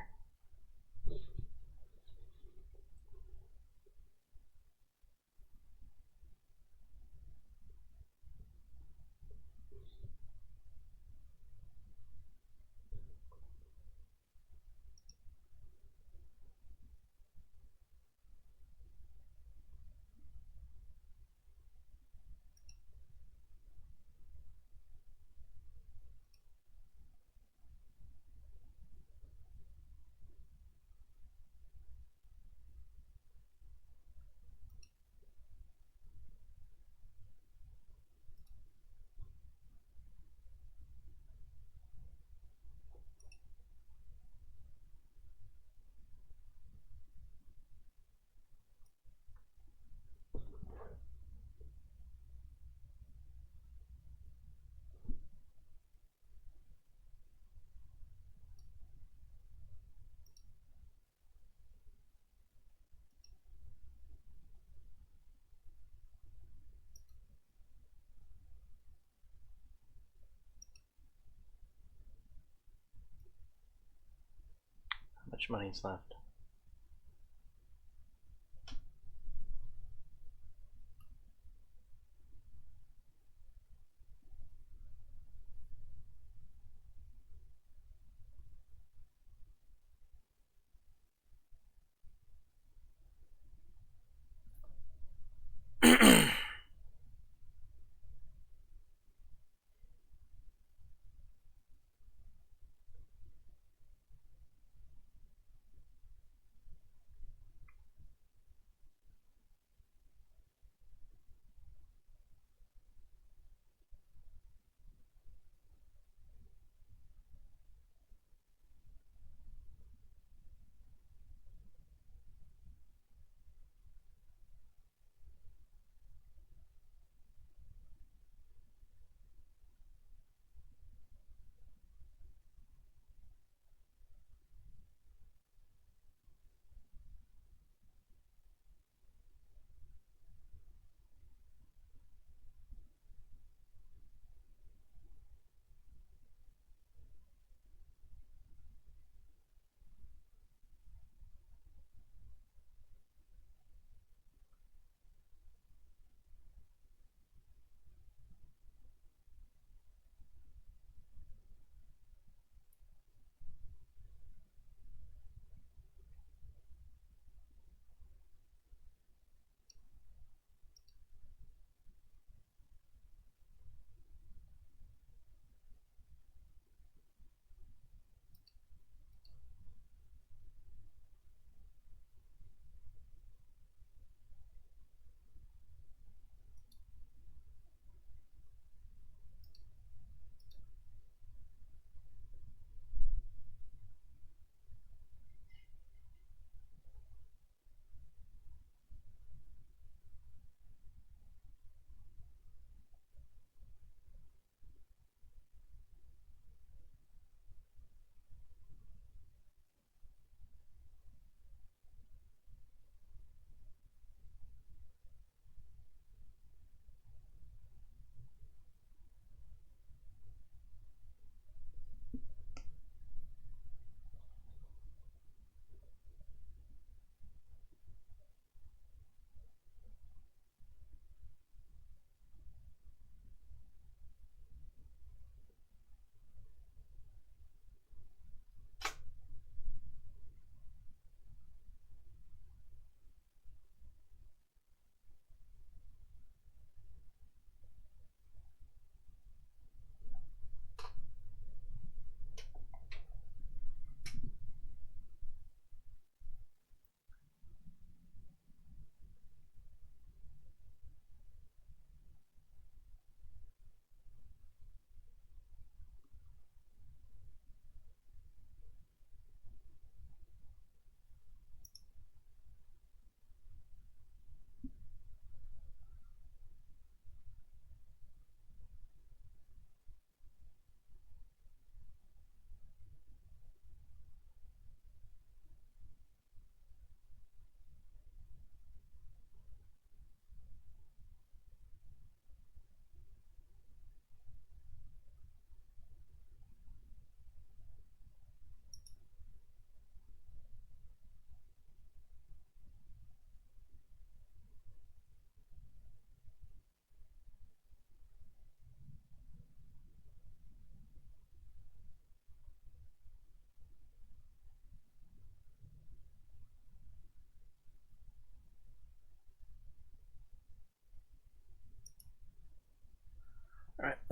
How much money's left?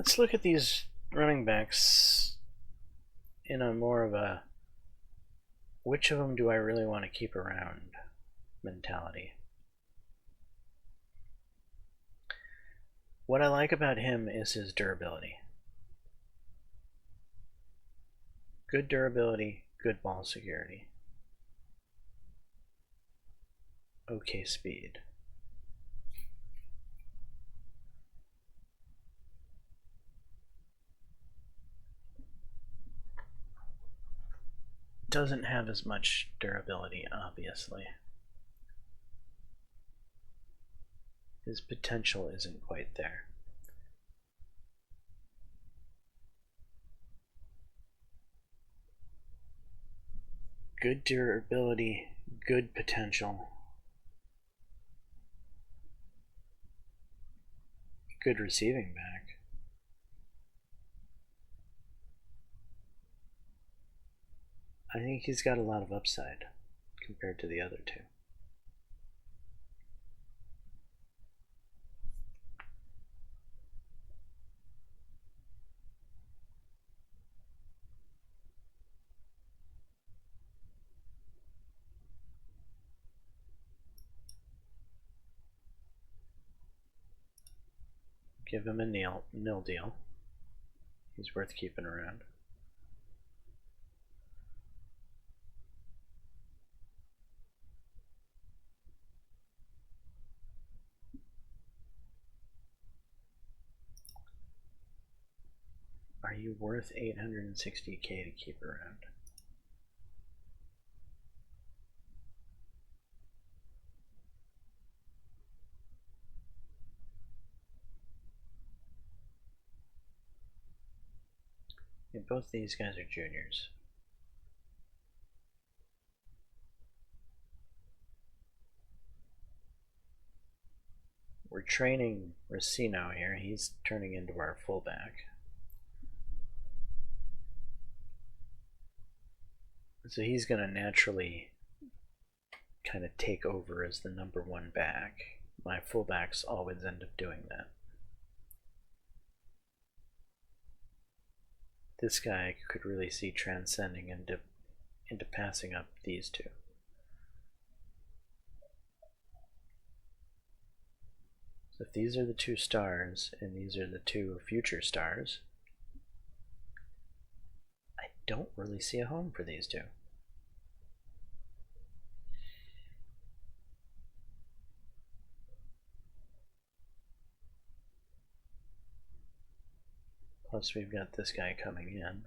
let's look at these running backs in a more of a which of them do I really want to keep around mentality. What I like about him is his durability. Good durability, good ball security. Okay speed. Doesn't have as much durability, obviously. His potential isn't quite there. Good durability, good potential, good receiving back. I think he's got a lot of upside compared to the other two. Give him a nil deal. He's worth keeping around. Are you worth $860K to keep around? Yeah, both these guys are juniors. We're training Racino here. He's turning into our fullback. So he's going to naturally kind of take over as the #1 back. My fullbacks always end up doing that. This guy could really see transcending into passing up these two. So if these are the 2 stars and these are the 2 future stars, I don't really see a home for these 2. Plus we've got this guy coming in.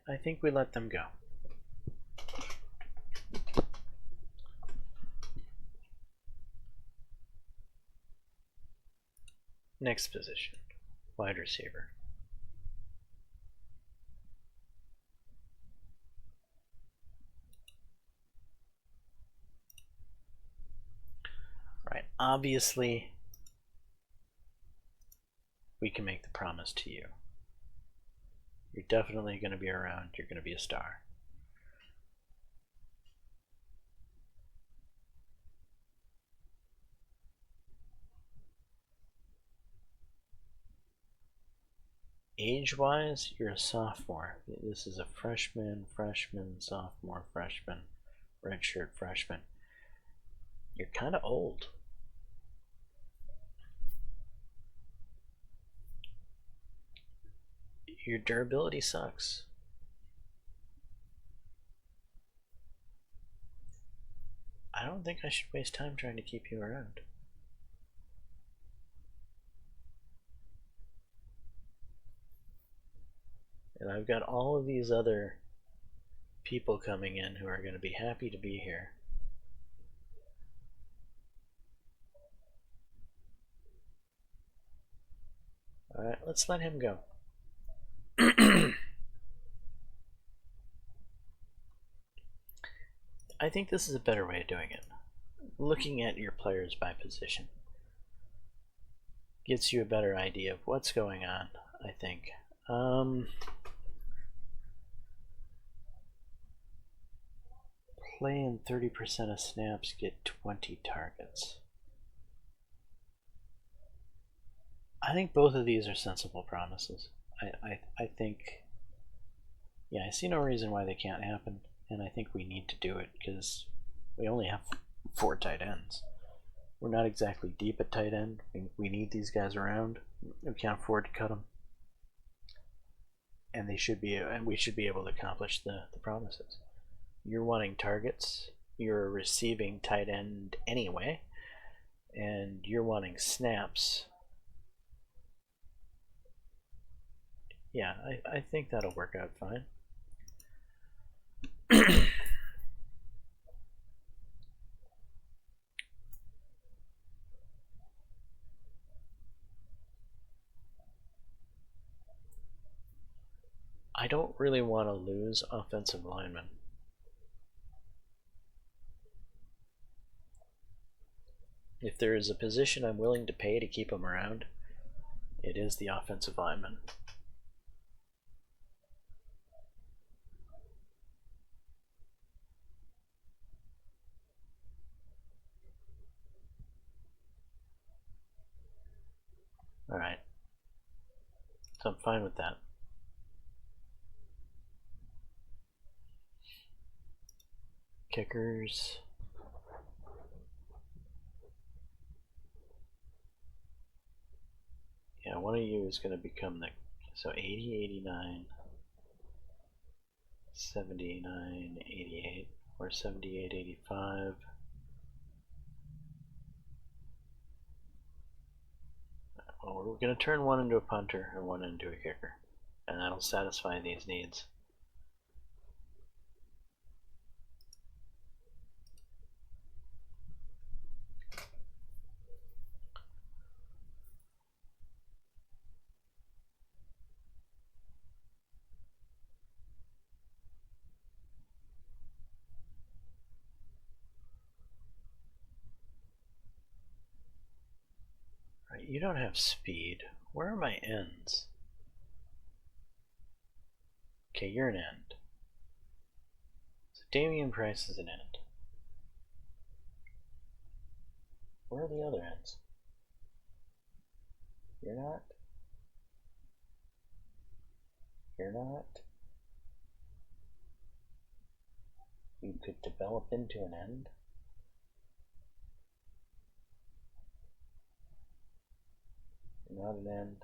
I think we let them go. Next position, wide receiver. Right, obviously, we can make the promise to you. You're definitely going to be around, you're going to be a star. Age-wise, you're a sophomore. This is a freshman, sophomore, freshman, redshirt freshman. You're kind of old. Your durability sucks. I don't think I should waste time trying to keep you around. And I've got all of these other people coming in who are going to be happy to be here. Alright, let's let him go. I think this is a better way of doing it. Looking at your players by position gets you a better idea of what's going on, I think. Play in 30% of snaps, get 20 targets. I think both of these are sensible promises. I think, yeah, I see no reason why they can't happen, and I think we need to do it because we only have 4 tight ends. We're not exactly deep at tight end. We need these guys around. We can't afford to cut them, and we should be able to accomplish the promises. You're wanting targets. You're a receiving tight end anyway, and you're wanting snaps. Yeah, I think that'll work out fine. I don't really want to lose offensive linemen. If there is a position I'm willing to pay to keep them around, it is the offensive lineman. Alright. So I'm fine with that. Kickers. Yeah, one of you is going to become the... So 80, 89, 79, 88, or 78, 85. Well, we're going to turn one into a punter and one into a kicker, and that'll satisfy these needs. Right, you don't have speed. Where are my ends? Okay, you're an end. So Damian Price is an end. Where are the other ends? You're not. You're not. You could develop into an end. You're not an end.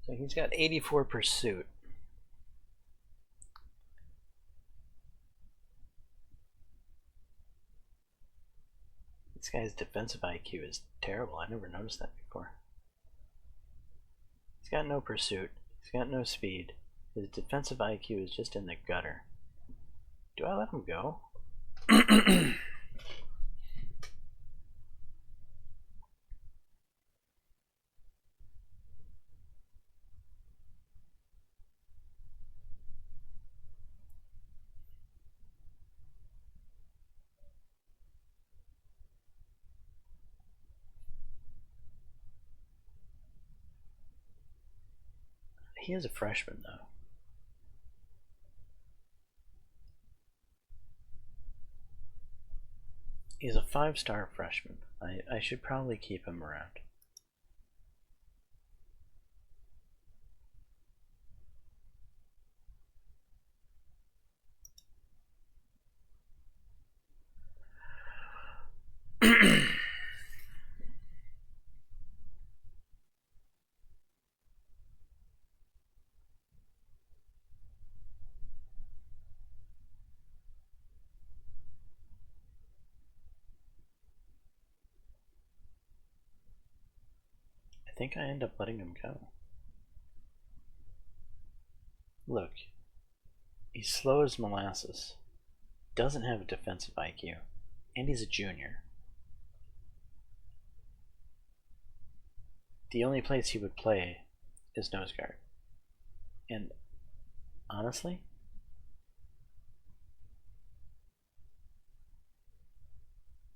So he's got 84 pursuit. This guy's defensive IQ is terrible. I never noticed that before. He's got no pursuit. He's got no speed. His defensive IQ is just in the gutter. Do I let him go? He is a freshman, though. He's a 5-star freshman. I should probably keep him around. I think I end up letting him go. Look, he's slow as molasses, doesn't have a defensive IQ, and he's a junior. The only place he would play is nose guard. And honestly,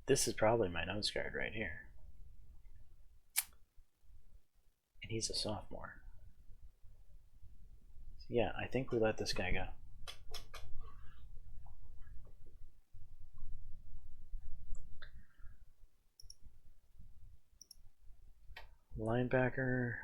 this is probably my nose guard right here. And he's a sophomore. So yeah, I think we let this guy go. Linebacker.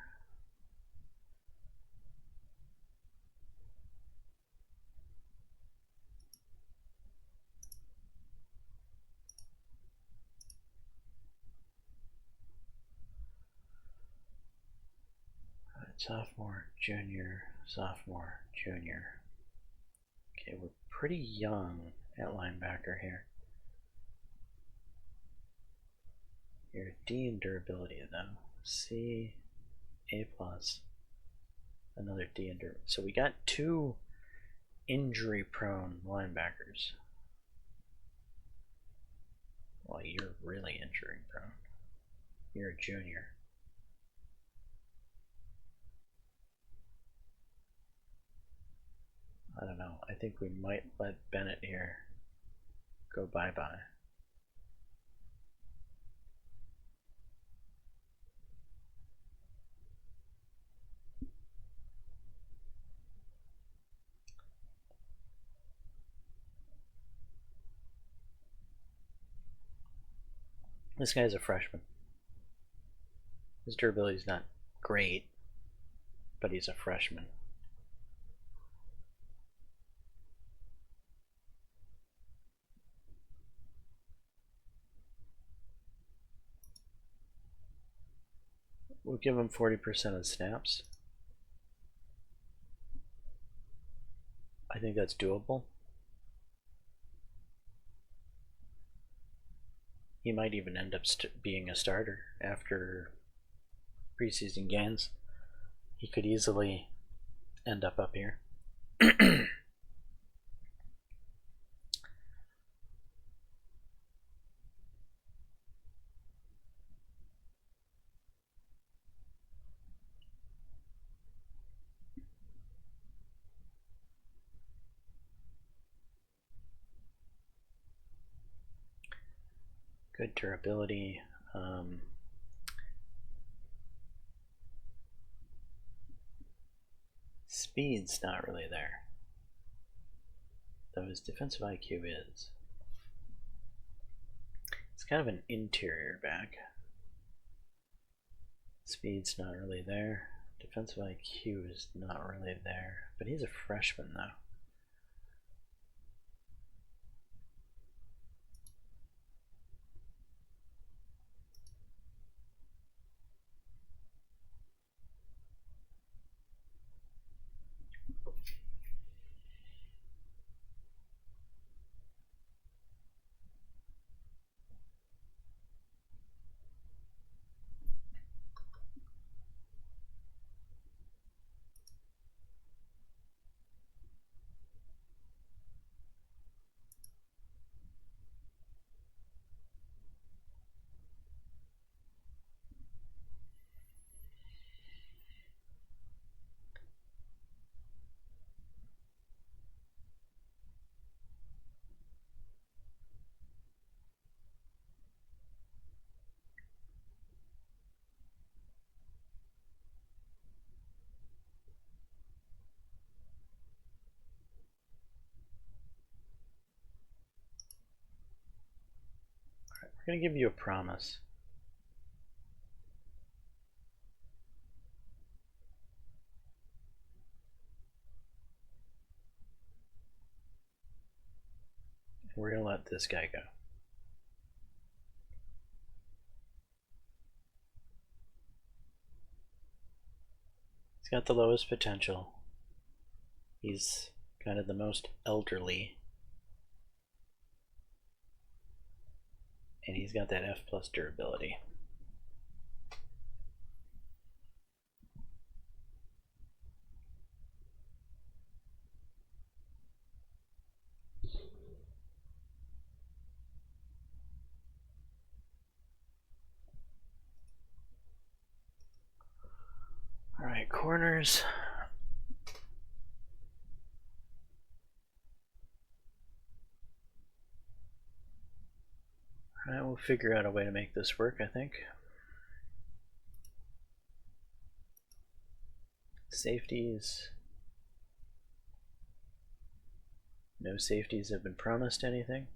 Sophomore, junior, sophomore, junior. Okay, we're pretty young at linebacker here. You're D in durability though. C, A plus, another D in durability. So we got two injury prone linebackers. Well, you're really injury prone. You're a junior. I don't know. I think we might let Bennett here go bye-bye. This guy's a freshman. His durability is not great, but he's a freshman. We'll give him 40% of snaps. I think that's doable. He might even end up being a starter after preseason games. He could easily end up here. Good durability. Speed's not really there, though his defensive IQ is. It's kind of an interior back. Speed's not really there. Defensive IQ is not really there, but he's a freshman though. We're going to give you a promise. We're going to let this guy go. got the lowest potential. He's kind of the most elderly. And he's got that F+ durability. Alright, corners. Alright, we'll figure out a way to make this work, I think. Safeties. No safeties have been promised anything.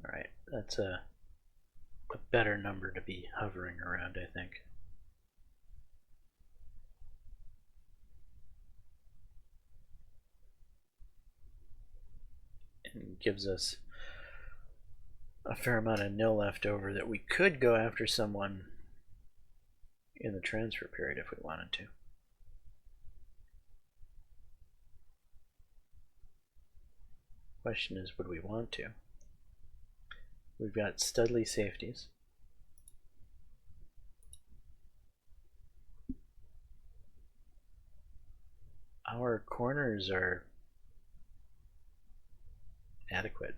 Alright, that's a better number to be hovering around, I think. And gives us a fair amount of nil left over that we could go after someone in the transfer period if we wanted to. Question is, would we want to? We've got Studley safeties. Our corners are adequate.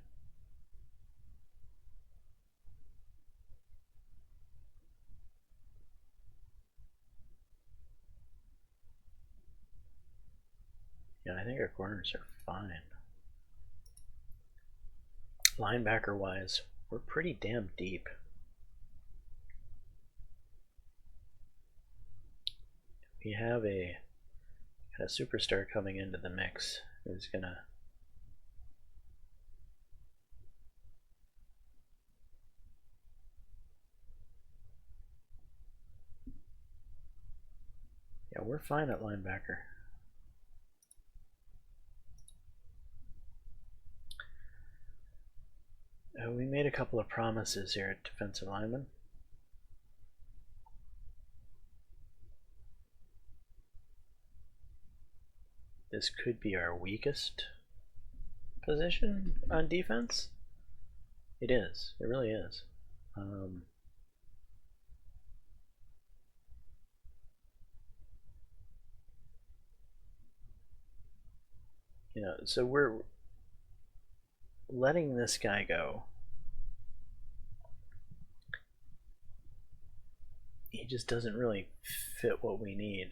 Yeah, I think our corners are fine. Linebacker wise, we're pretty damn deep. We have a superstar coming into the mix who's gonna yeah, we're fine at linebacker. We made a couple of promises here at defensive lineman. This could be our weakest position on defense. It is. It really is. You know, so we're letting this guy go. He just doesn't really fit what we need.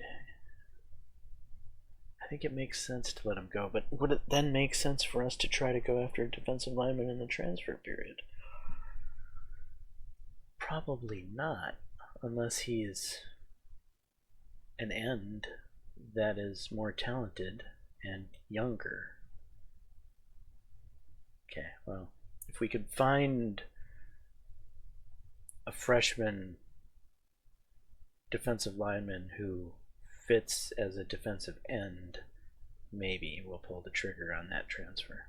I think it makes sense to let him go, but would it then make sense for us to try to go after a defensive lineman in the transfer period? Probably not, unless he's an end that is more talented and younger. Okay, well, if we could find a freshman defensive lineman who fits as a defensive end, maybe we'll pull the trigger on that transfer.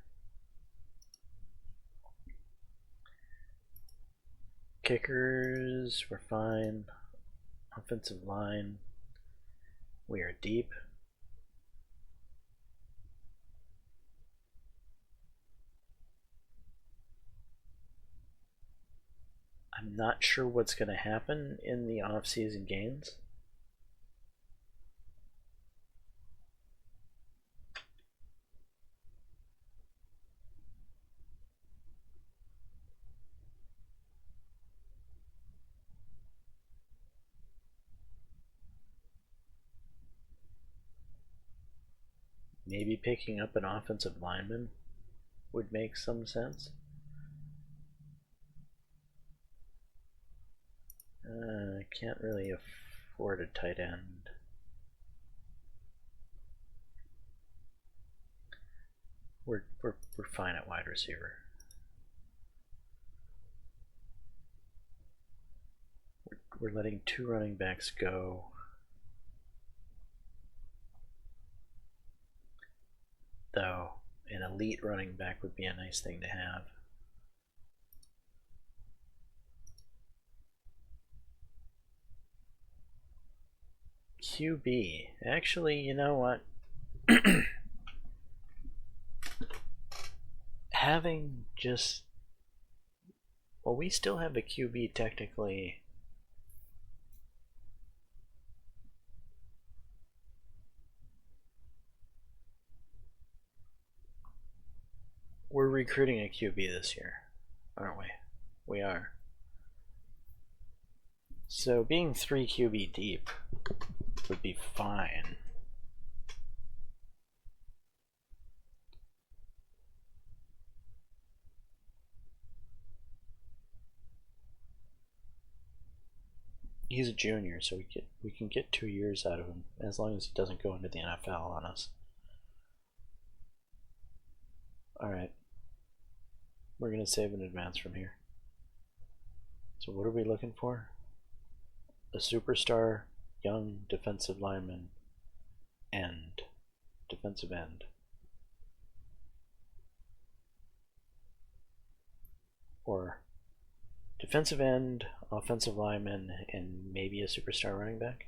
Kickers, we're fine. Offensive line, we are deep. I'm not sure what's going to happen in the off-season games. Maybe picking up an offensive lineman would make some sense. I can't really afford a tight end. We're fine at wide receiver. we're letting 2 running backs go. Though an elite running back would be a nice thing to have. QB. Actually, you know what? Having just... Well, we still have a QB technically. We're recruiting a QB this year, aren't we? We are. So being 3 QB deep would be fine. He's a junior, so we can get 2 years out of him as long as he doesn't go into the NFL on us. Alright. We're going to save an advance from here. So what are we looking for? A superstar, young defensive lineman, end. Defensive end. Or defensive end, offensive lineman, and maybe a superstar running back?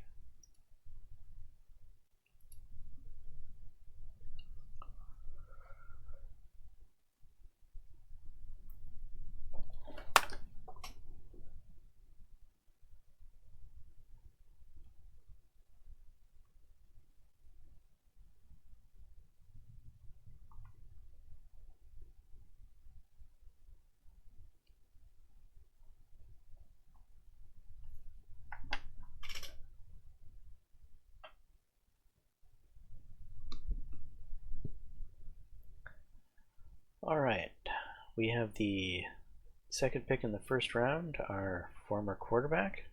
Alright, we have the 2nd pick in the 1st round, our former quarterback.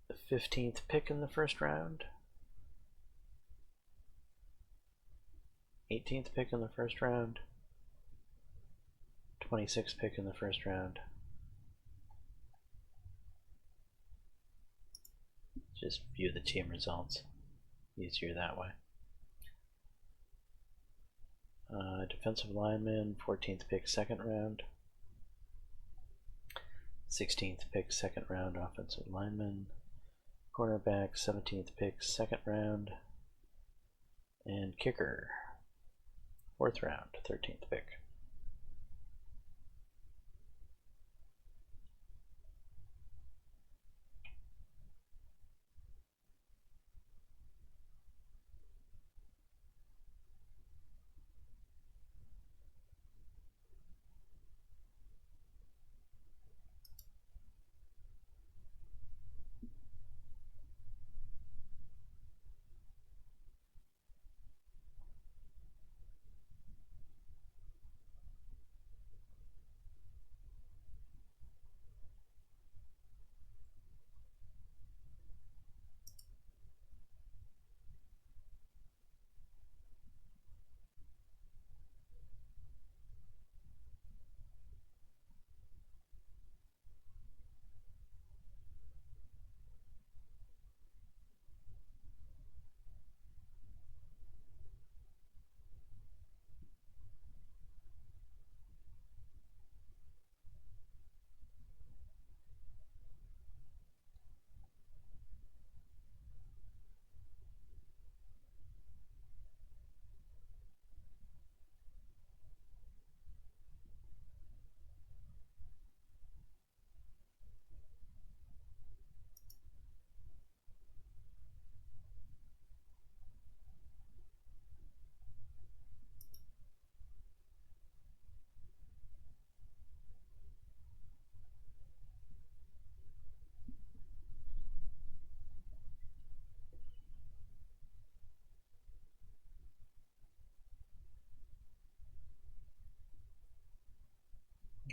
The 15th pick in the 1st round. 18th pick in the 1st round. 26th pick in the 1st round. Just view the team results. Easier that way. Defensive lineman, 14th pick, 2nd round. 16th pick, 2nd round, offensive lineman. Cornerback, 17th pick, 2nd round. And kicker, 4th round, 13th pick.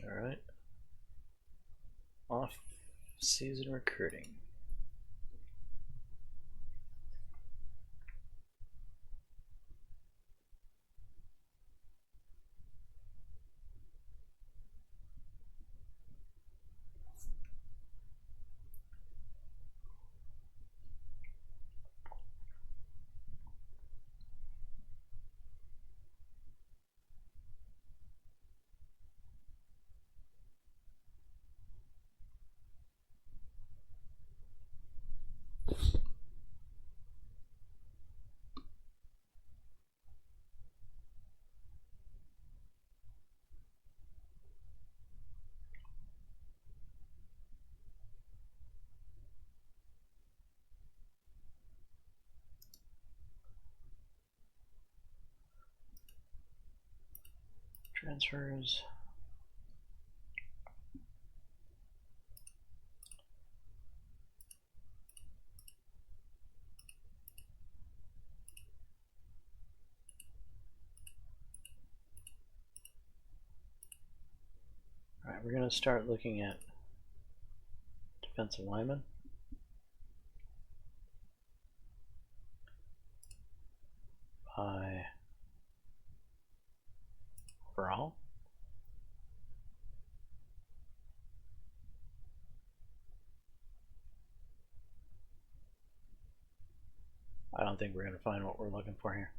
Alright. Off-season recruiting. Transfers. All right, we're going to start looking at defensive linemen. By overall. I don't think we're going to find what we're looking for here.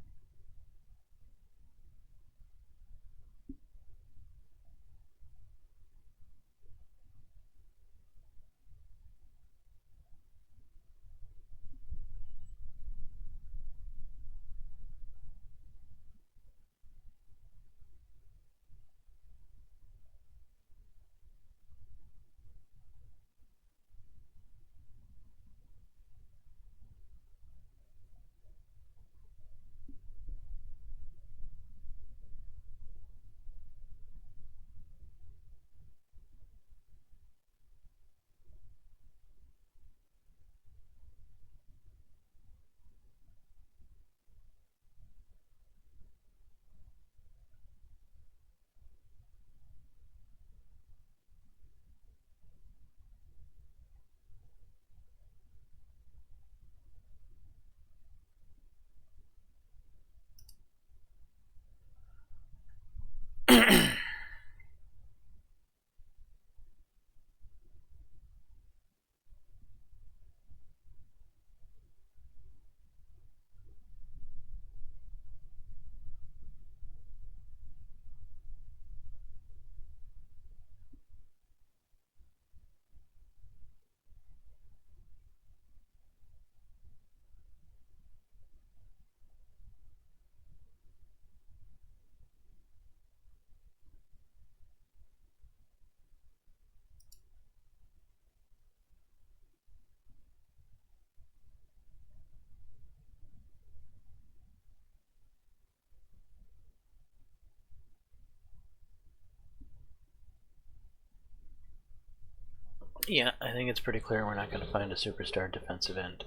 Yeah, I think it's pretty clear we're not going to find a superstar defensive end.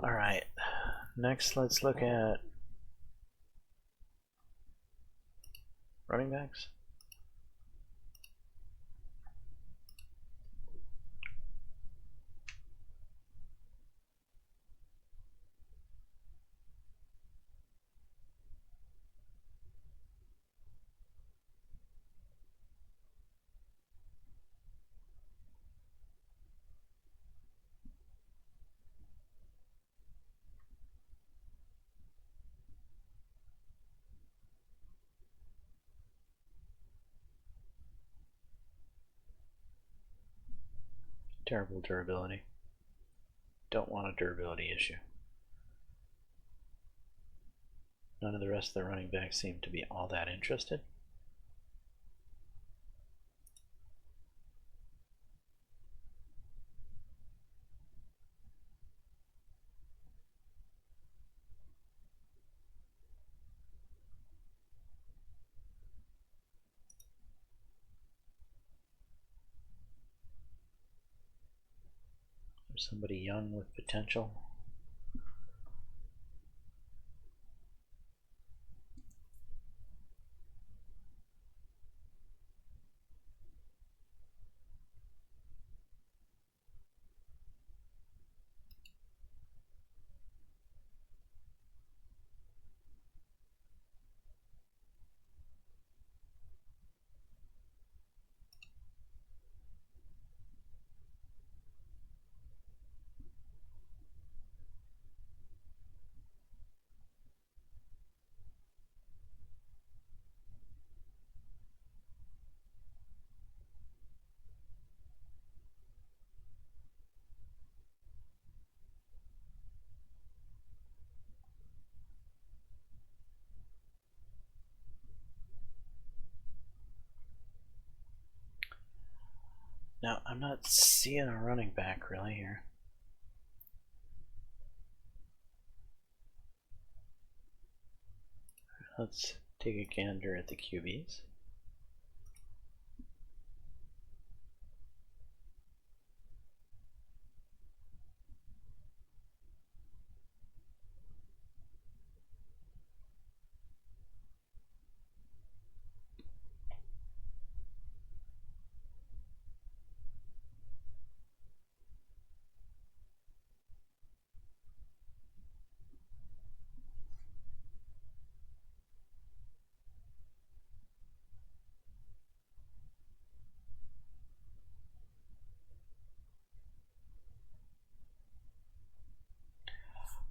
All right, next let's look at running backs. Terrible durability. Don't want a durability issue. None of the rest of the running backs seem to be all that interested. There's somebody young with potential. Now, I'm not seeing a running back really here. Let's take a gander at the QBs.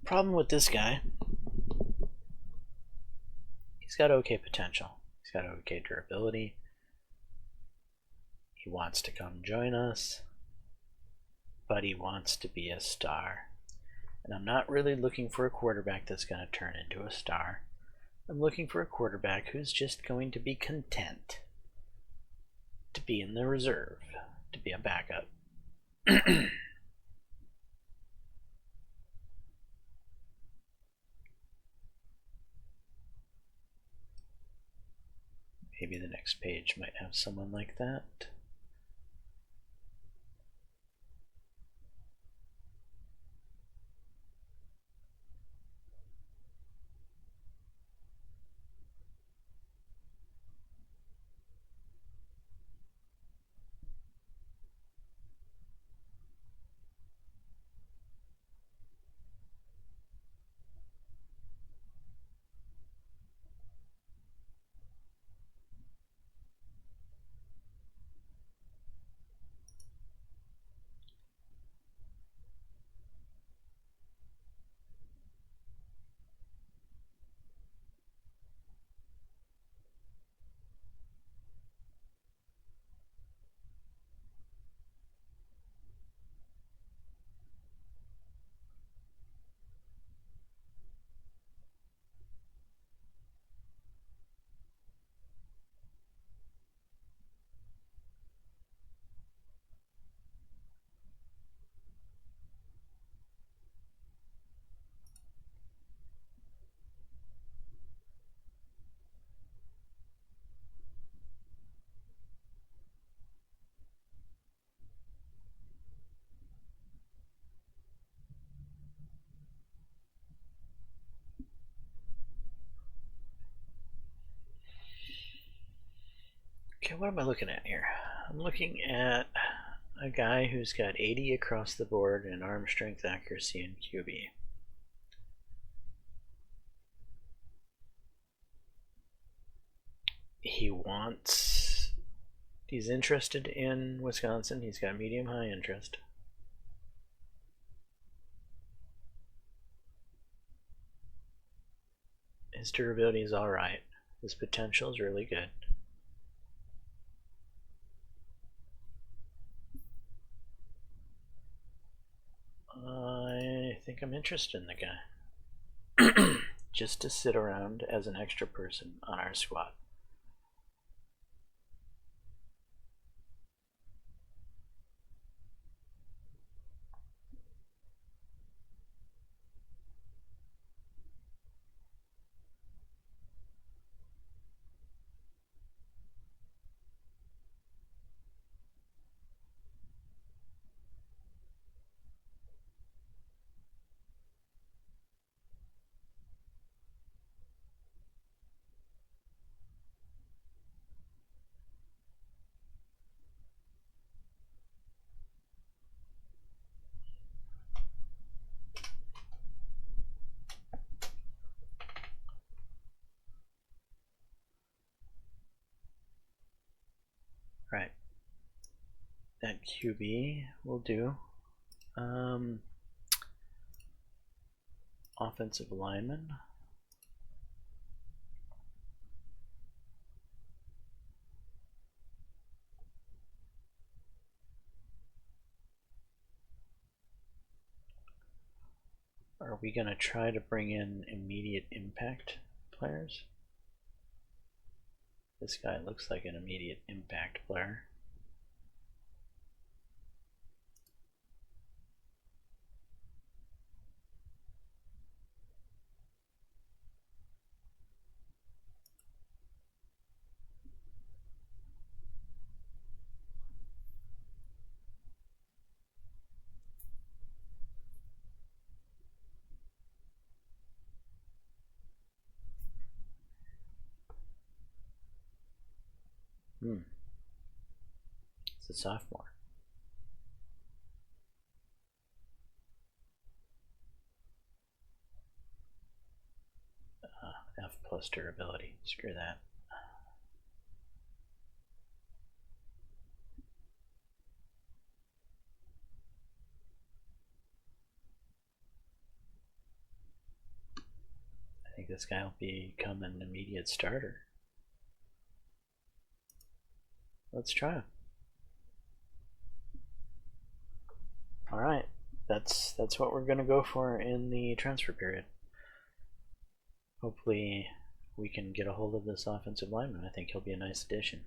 Problem with this guy, he's got okay potential. He's got okay durability. He wants to come join us, but he wants to be a star. And I'm not really looking for a quarterback that's going to turn into a star. I'm looking for a quarterback who's just going to be content to be in the reserve, to be a backup. Maybe the next page might have someone like that. Okay, what am I looking at here? I'm looking at a guy who's got 80 across the board in arm strength, accuracy, and QB. He's interested in Wisconsin. He's got medium-high interest. His durability is alright. His potential is really good. I think I'm interested in the guy. Just to sit around as an extra person on our squad. Right. That QB will do. Offensive lineman. Are we going to try to bring in immediate impact players? This guy looks like an immediate impact player. He's a sophomore. F plus durability. Screw that. I think this guy will become an immediate starter. Let's try him. Alright, that's what we're going to go for in the transfer period. Hopefully we can get a hold of this offensive lineman. I think he'll be a nice addition.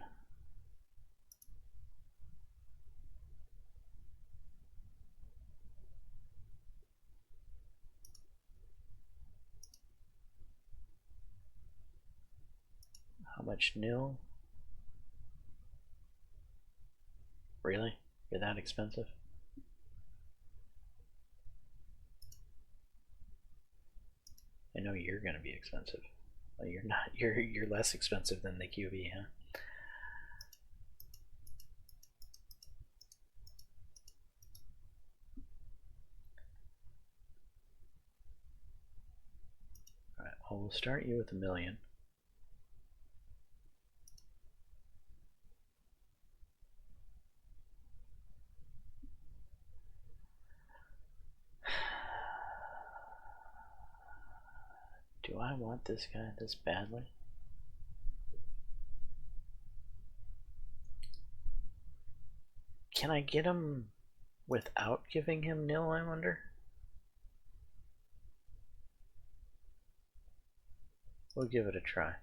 How much nil? Really? You're that expensive? I know you're gonna be expensive. Well, you're not. You're less expensive than the QB, huh? All right. Well, we'll start you with $1 million. Do I want this guy this badly? Can I get him without giving him nil, I wonder? We'll give it a try.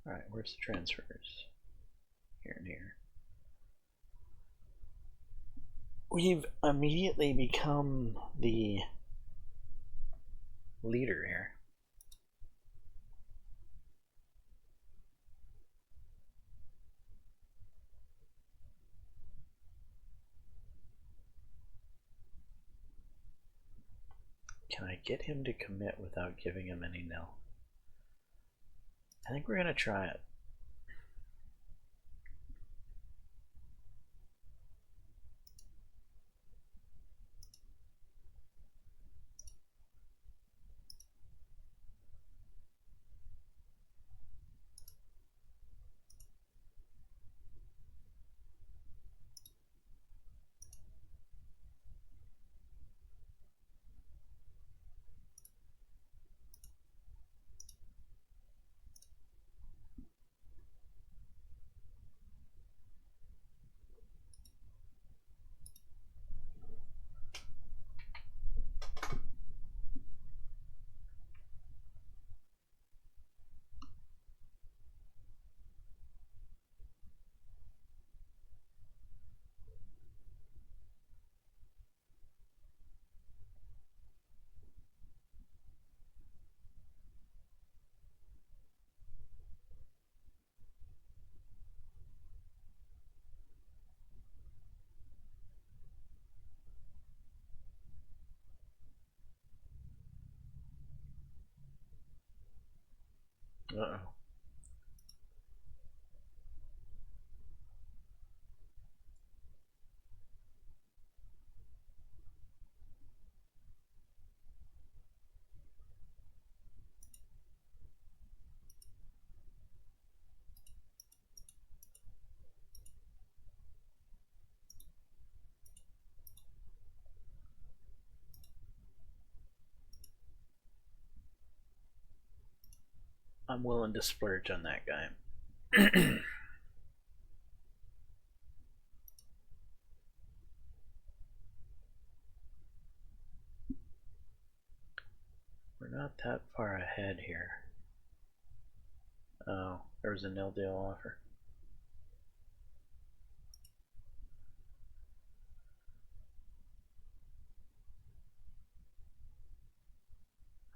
Alright, where's the transfers? Here and here. We've immediately become the leader here. Can I get him to commit without giving him any nil? I think we're going to try it. Uh-oh. I'm willing to splurge on that guy. not that far ahead here. Oh, there was a nil deal offer.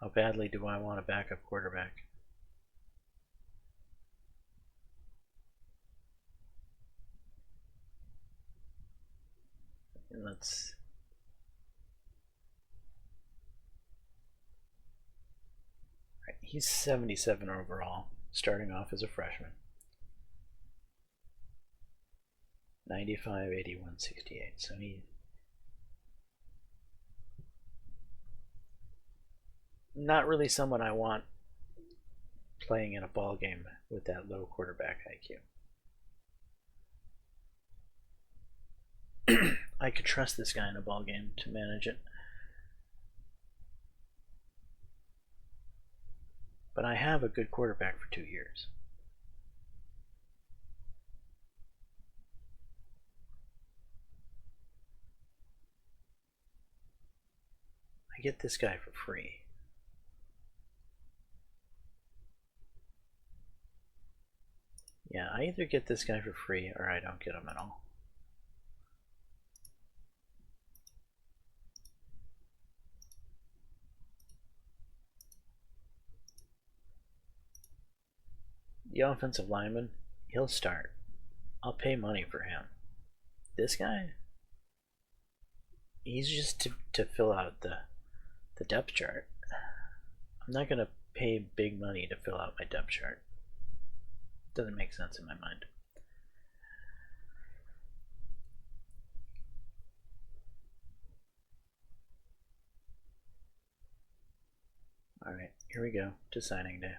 How badly do I want a backup quarterback? And let's... Right, he's 77 overall, starting off as a freshman. 95, 81, 68. So he... Not really someone I want playing in a ball game with that low quarterback IQ. I could trust this guy in a ball game to manage it. But I have a good quarterback for 2 years. I get this guy for free. Yeah, I either get this guy for free or I don't get him at all. The offensive lineman, he'll start. I'll pay money for him. This guy, he's just to fill out the depth chart. I'm not going to pay big money to fill out my depth chart. Doesn't make sense in my mind. Alright, here we go to signing day.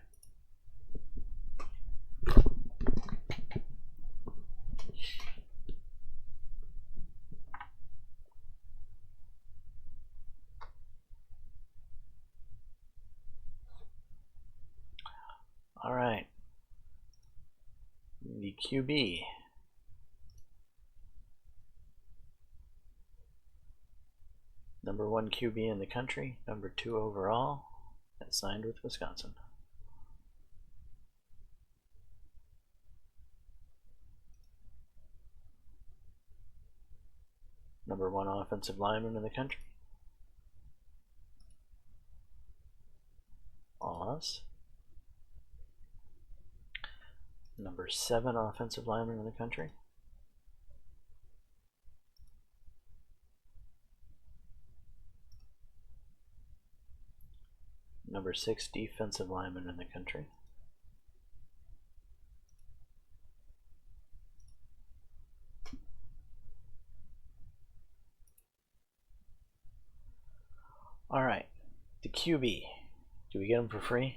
Alright. The QB. Number 1 QB in the country, number 2 overall, and signed with Wisconsin. Number 1 offensive lineman in the country. Oz. Number 7 offensive lineman in the country. Number 6 defensive lineman in the country. Alright, the QB. Do we get him for free?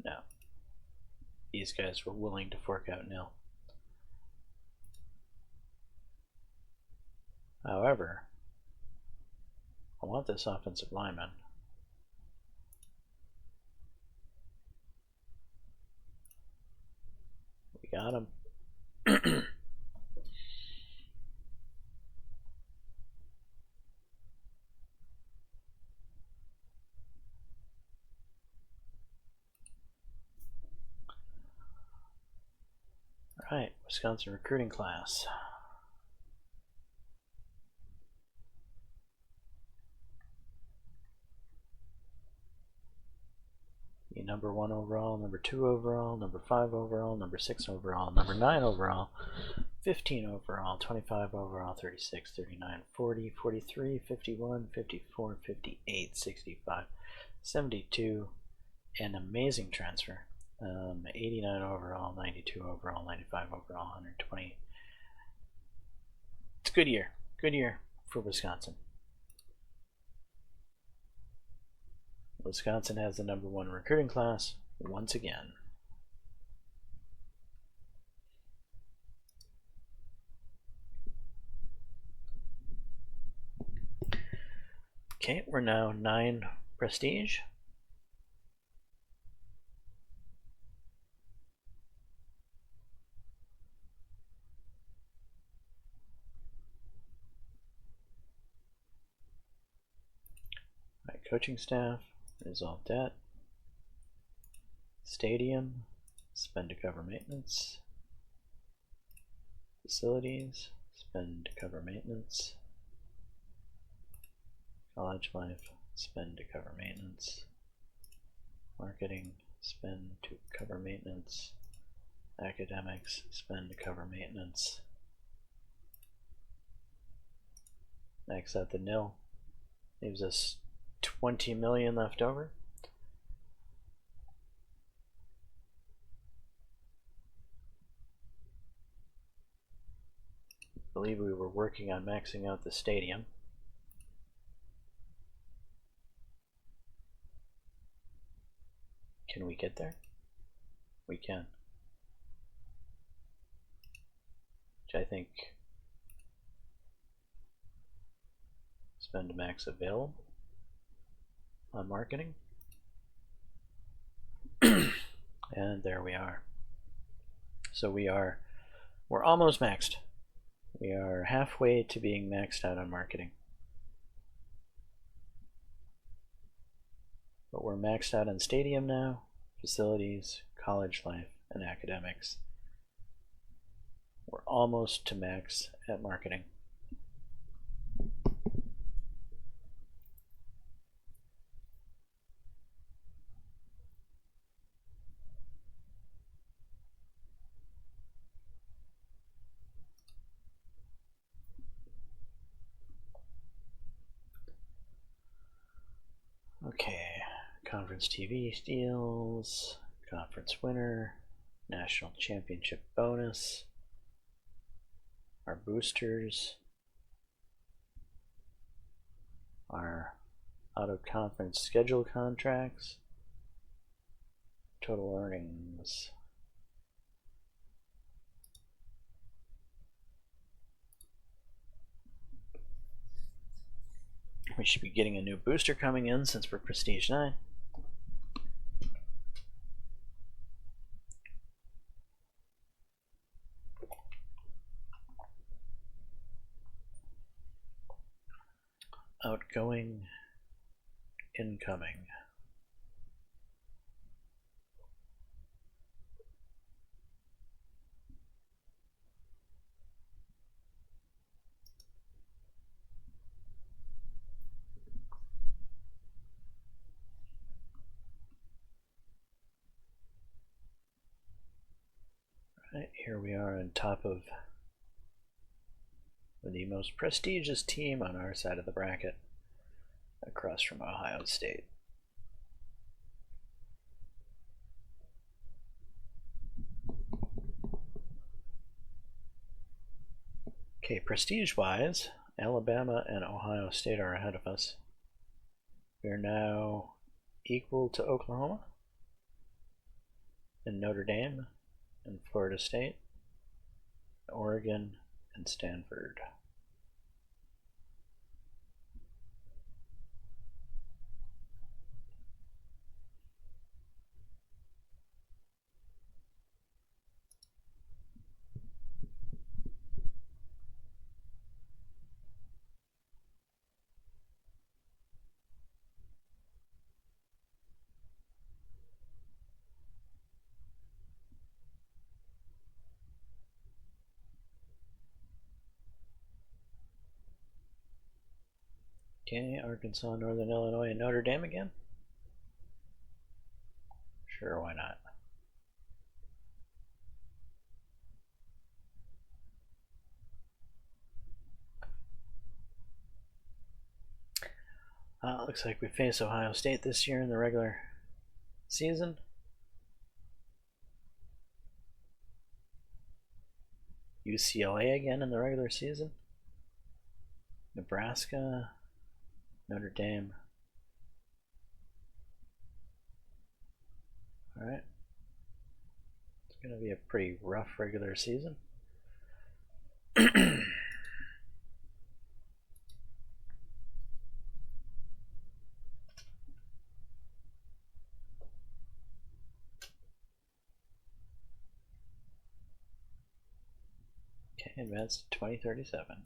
No. These guys were willing to fork out nil. However, I want this offensive lineman. We got him. Alright, Wisconsin recruiting class. The number 1 overall, number 2 overall, number 5 overall, number 6 overall, number 9 overall, 15 overall, 25 overall, 36, 39, 40, 43, 51, 54, 58, 65, 72, an amazing transfer. 89 overall, 92 overall, 95 overall, 120. It's a good year for Wisconsin. Wisconsin has the number 1 recruiting class once again. Okay, we're now 9 prestige. coaching staff, resolve debt. Stadium, spend to cover maintenance. Facilities, spend to cover maintenance. College life, spend to cover maintenance. Marketing, spend to cover maintenance. Academics, spend to cover maintenance. Max out the nil. Leaves us 20 million left over. I believe we were working on maxing out the stadium. Can we get there? We can. Which I think spend max available on marketing. And there we are. So we're almost maxed. We are halfway to being maxed out on marketing. But we're maxed out on stadium now, facilities, college life, and academics. We're almost to max at marketing. Okay, conference TV deals, conference winner, national championship bonus, our boosters, our out-of-conference schedule contracts, total earnings. We should be getting a new booster coming in since we're Prestige 9. Outgoing, incoming. Right, here we are on top of the most prestigious team on our side of the bracket, across from Ohio State. Okay, prestige-wise, Alabama and Ohio State are ahead of us. We are now equal to Oklahoma and Notre Dame and Florida State, Oregon, and Stanford. Okay, Arkansas, Northern Illinois, and Notre Dame again? Sure, why not? Looks like we face Ohio State this year in the regular season. UCLA again in the regular season. Nebraska, Notre Dame. Alright. It's going to be a pretty rough regular season. Okay, advanced to 2037.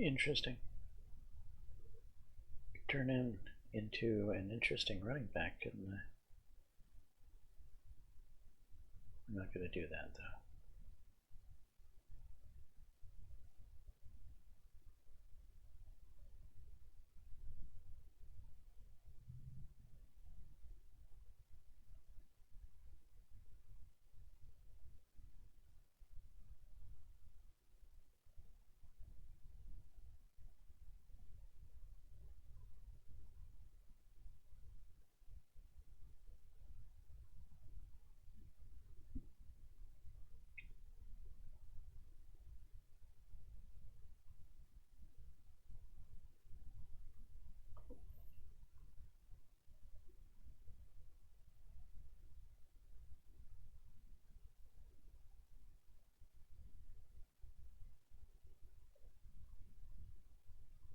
Interesting. Turn into an interesting running back, couldn't I? I'm not going to do that though.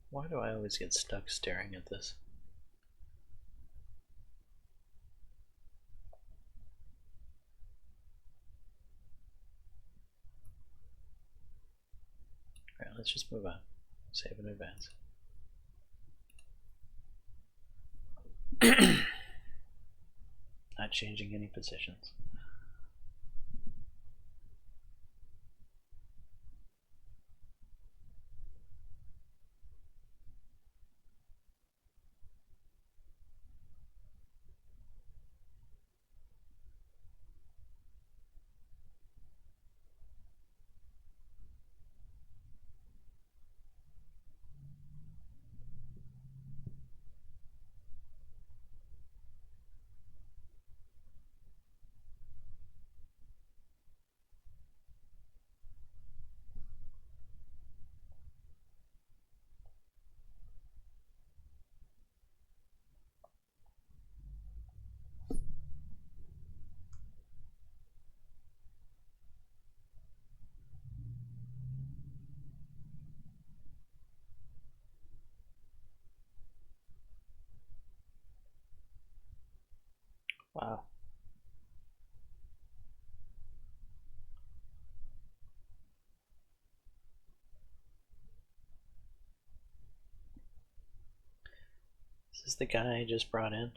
Why do I always get stuck staring at this? Alright, let's just move on. Save in advance. Not changing any positions. Wow. Is this the guy I just brought in?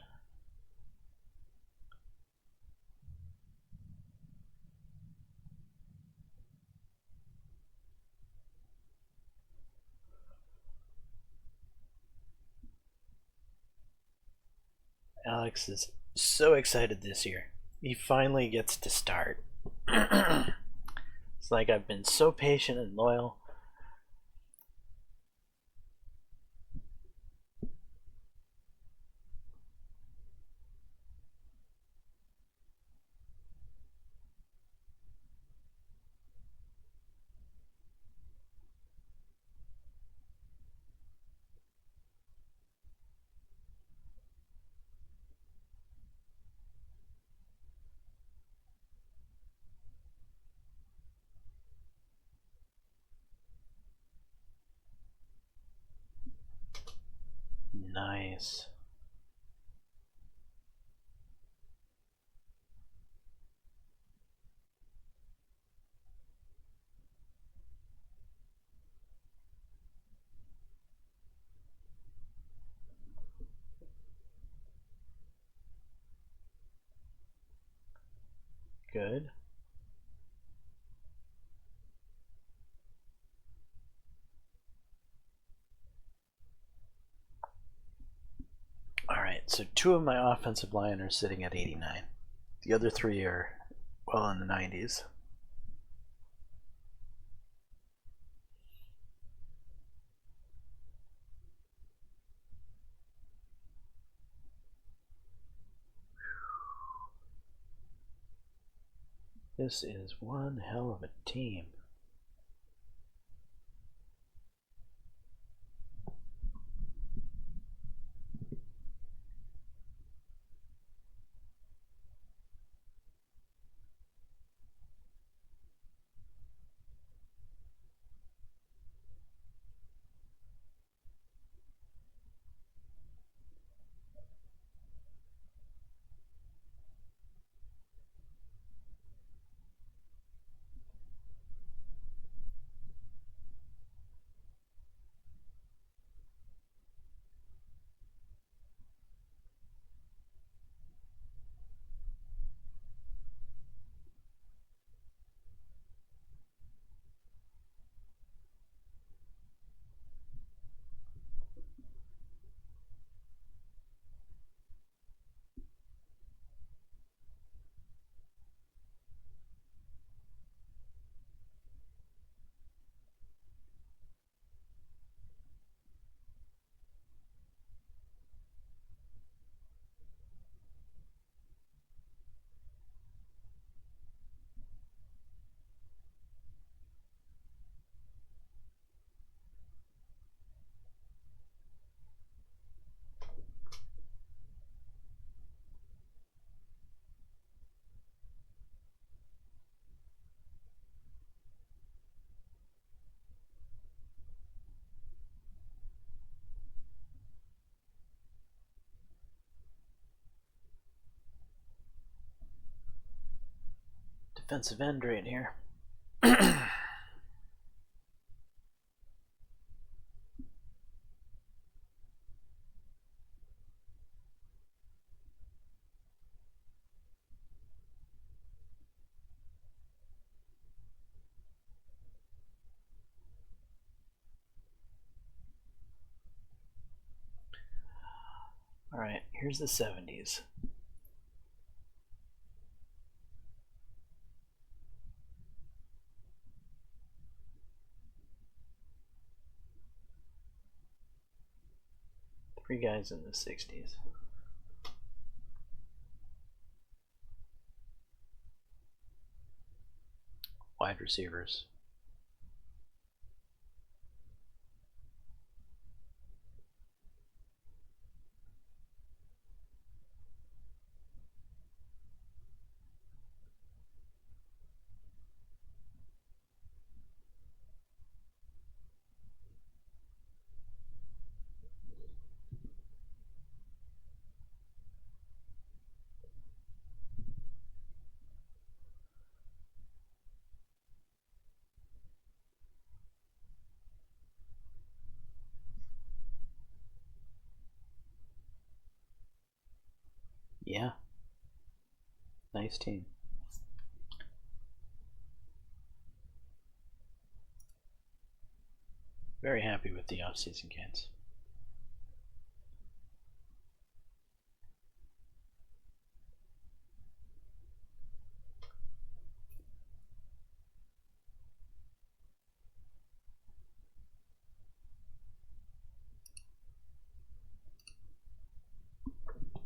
Alex is so excited this year. He finally gets to start. It's like I've been so patient and loyal. Nice. Good. Alright, so 2 of my offensive line are sitting at 89. The other 3 are well in the 90s. This is one hell of a team. offensive end right here. Alright, here's the 70s. Three guys in the 60s. Wide receivers. Yeah. Nice team. Very happy with the off-season gains.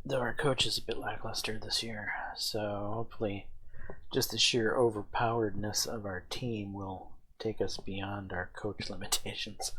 Though our coach is a bit lackluster this year, so hopefully just the sheer overpoweredness of our team will take us beyond our coach limitations.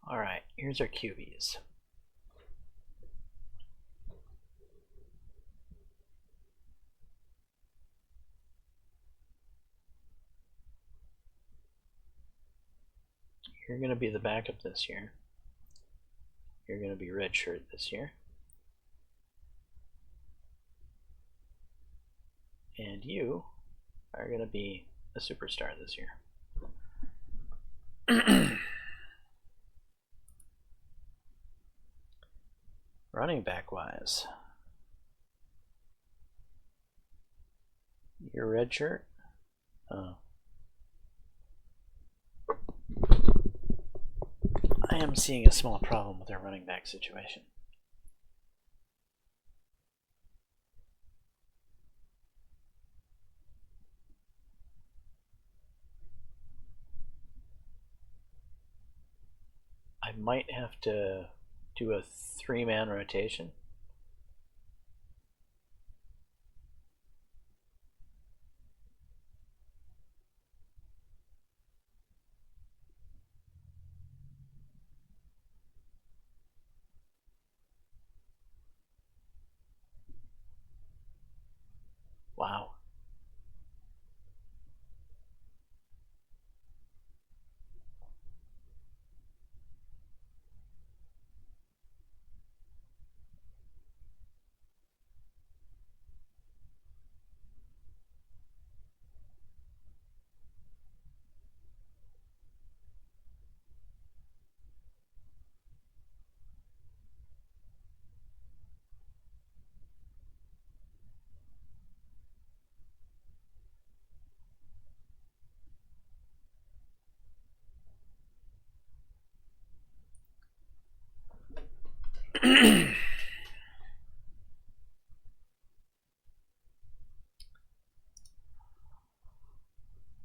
Alright, here's our QBs. You're going to be the backup this year. You're going to be redshirt this year. And you are going to be a superstar this year. Running back wise, your red shirt. I am seeing a small problem with our running back situation. I might have to do a 3-man rotation. Wow.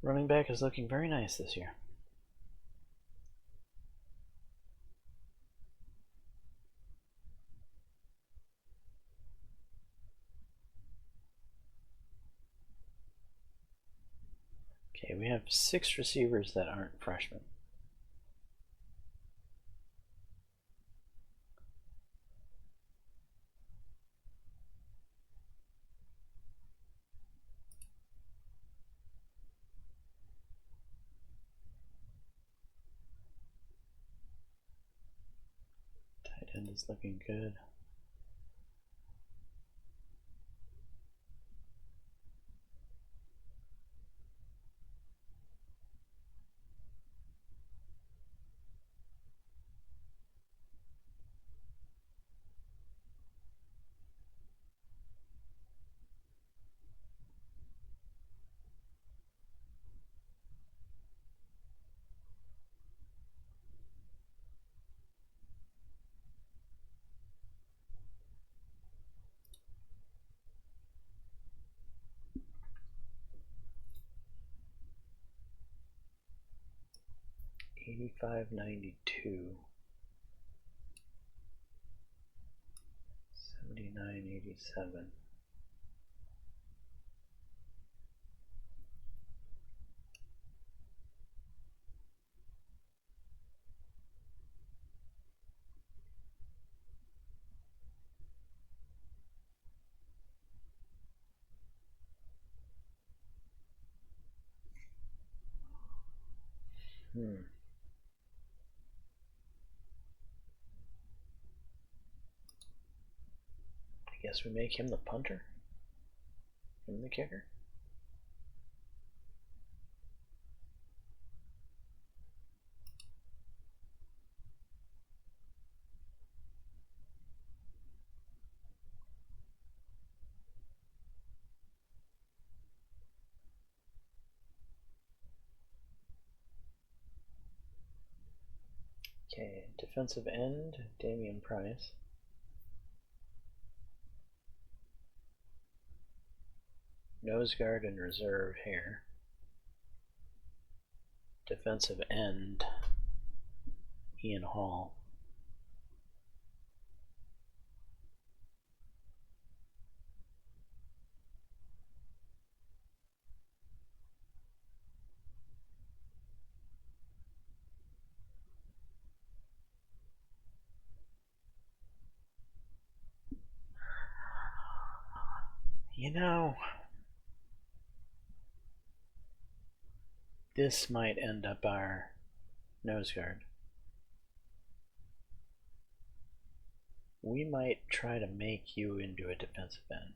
Running back is looking very nice this year. Okay, we have 6 receivers that aren't freshmen. Tight end is looking good. $85.92, $79.87. I guess we make him the punter? Him the kicker? Okay, defensive end, Damian Price. Nose guard and reserve here. Defensive end, Ian Hall. You know, this might end up our nose guard. We might try to make you into a defensive end.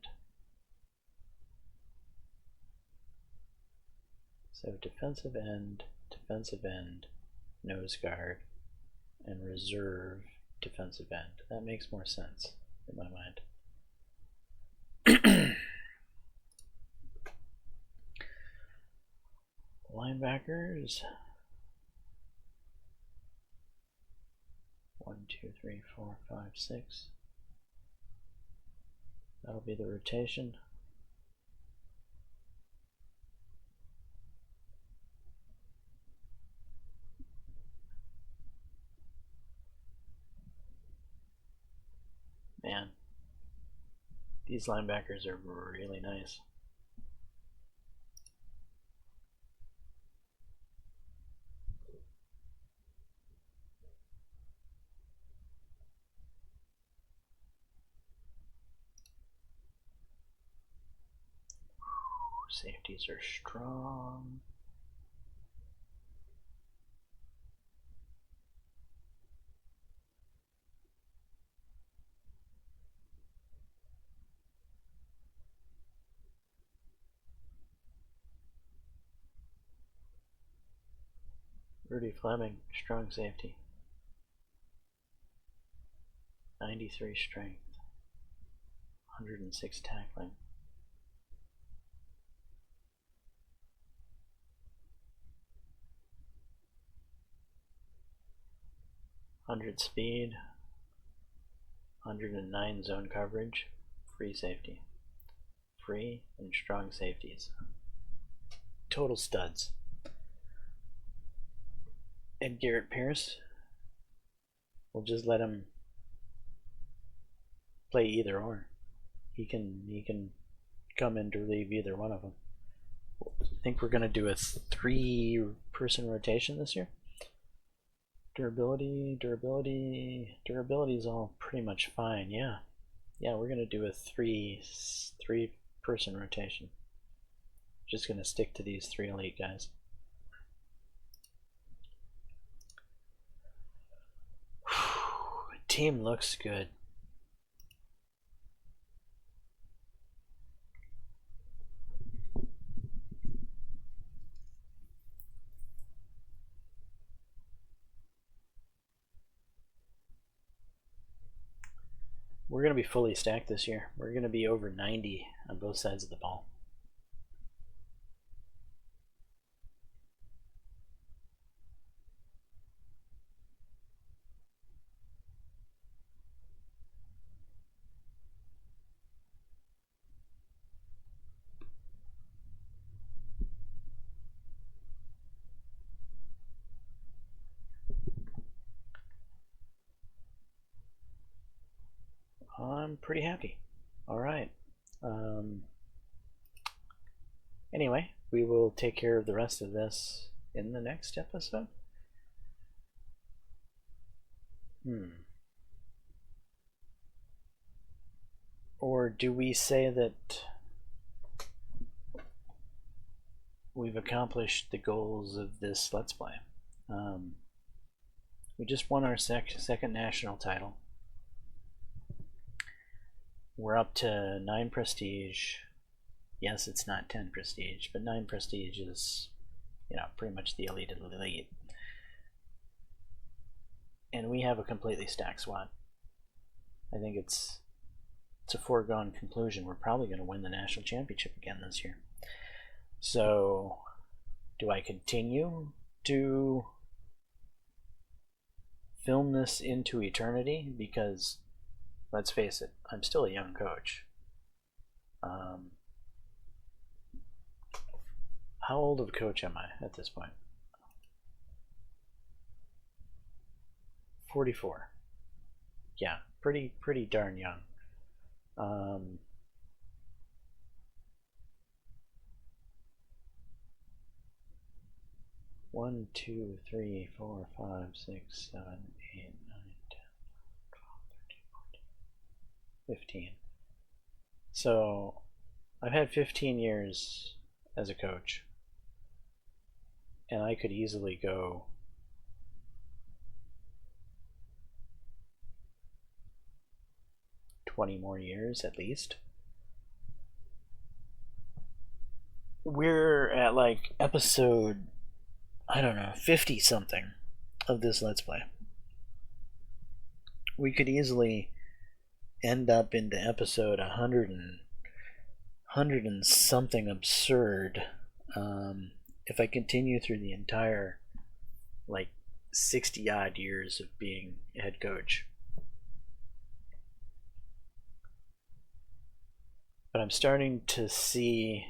So defensive end, nose guard, and reserve defensive end. That makes more sense in my mind. Linebackers. 1, 2, 3, 4, 5, 6. That'll be the rotation. Man, these linebackers are really nice. Safeties are strong. Rudy Fleming, strong safety. 93 strength. 106 tackling. 100 speed, 109 zone coverage, free safety. Free and strong safeties. Total studs. and Garrett Pierce. We'll just let him play either or. He can come in to relieve either one of them. I think we're gonna do a 3-person rotation this year. Durability is all pretty much fine. Yeah, we're gonna do a three-person rotation. Just gonna stick to these 3 elite guys. Team looks good. We're going to be fully stacked this year. We're going to be over 90 on both sides of the ball. I'm pretty happy. All right. Anyway, we will take care of the rest of this in the next episode. Or do we say that we've accomplished the goals of this Let's Play? We just won our second national title. We're up to 9 prestige. Yes, it's not 10 prestige, but 9 prestige is, pretty much the elite of the elite. And we have a completely stacked squad. I think it's a foregone conclusion. We're probably going to win the national championship again this year. So, do I continue to film this into eternity? Because, let's face it, I'm still a young coach. How old of a coach am I at this point? 44. Yeah, pretty darn young. 1, 2, 3, 4, 5, 6, 7, 8, 9, 10, 12, 13, 14, 15. So I've had 15 years as a coach, and I could easily go 20 more years at least. We're at like episode, I don't know, 50 something of this Let's Play. We could easily end up into episode 100 and something absurd if I continue through the entire like 60 odd years of being a head coach. But I'm starting to think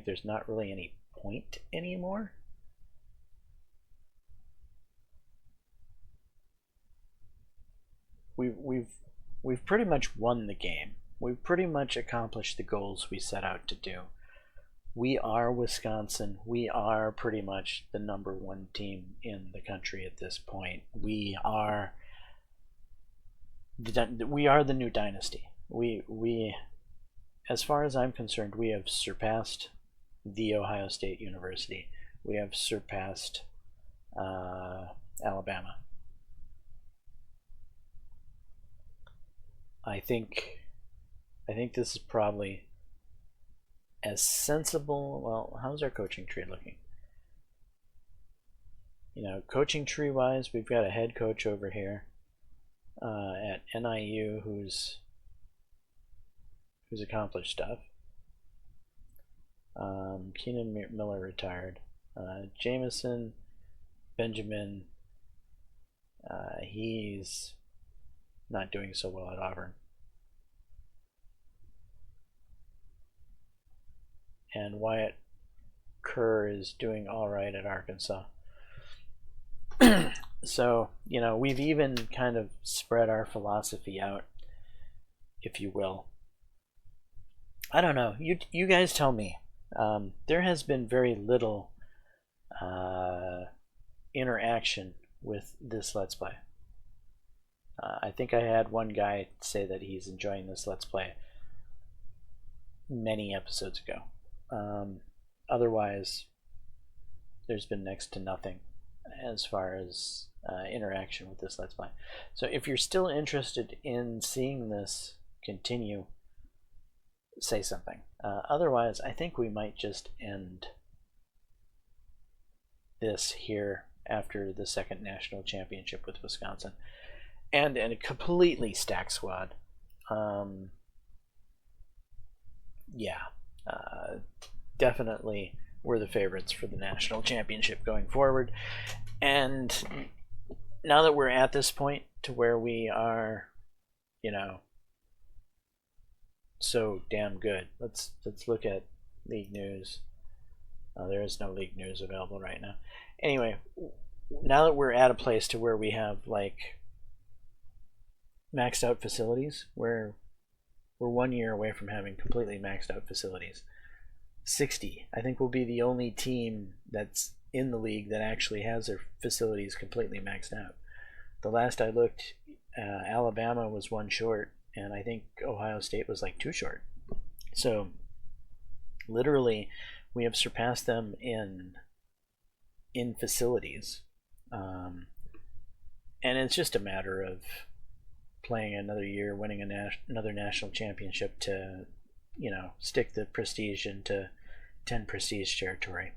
there's not really any point anymore. We've pretty much won the game. We've pretty much accomplished the goals we set out to do. We are Wisconsin. We are pretty much the #1 team in the country at this point. We are the new Dynasty. We as far as I'm concerned, we have surpassed The Ohio State University. We have surpassed Alabama. I think this is probably as sensible. Well, how's our coaching tree looking? Coaching tree wise, we've got a head coach over here at NIU who's accomplished stuff. Keenan Miller retired. Jameson, Benjamin, he's not doing so well at Auburn. And Wyatt Kerr is doing all right at Arkansas. So, we've even kind of spread our philosophy out, if you will. I don't know. You guys tell me. There has been very little interaction with this Let's Play. I think I had one guy say that he's enjoying this Let's Play many episodes ago. Otherwise, there's been next to nothing as far as interaction with this Let's Play. So if you're still interested in seeing this continue, say something. Otherwise, I think we might just end this here after the second national championship with Wisconsin. And a completely stacked squad. Definitely we're the favorites for the national championship going forward. And now that we're at this point to where we are, so damn good. Let's look at league news. There is no league news available right now. Anyway, now that we're at a place to where we have maxed out facilities, where we're 1 year away from having completely maxed out facilities. 60, I think, will be the only team that's in the league that actually has their facilities completely maxed out. The last I looked, Alabama was 1 short, and I think Ohio State was 2 short. So literally we have surpassed them in facilities, and it's just a matter of playing another year, winning another national championship to stick the prestige into 10 prestige territory.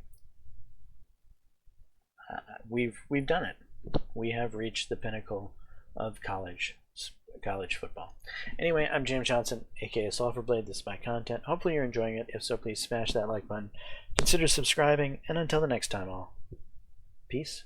We've done it. We have reached the pinnacle of college football. Anyway, I'm James Johnson, aka Sulfurblade. This is my content. Hopefully you're enjoying it. If so, please smash that like button. Consider subscribing, and until the next time, all. Peace.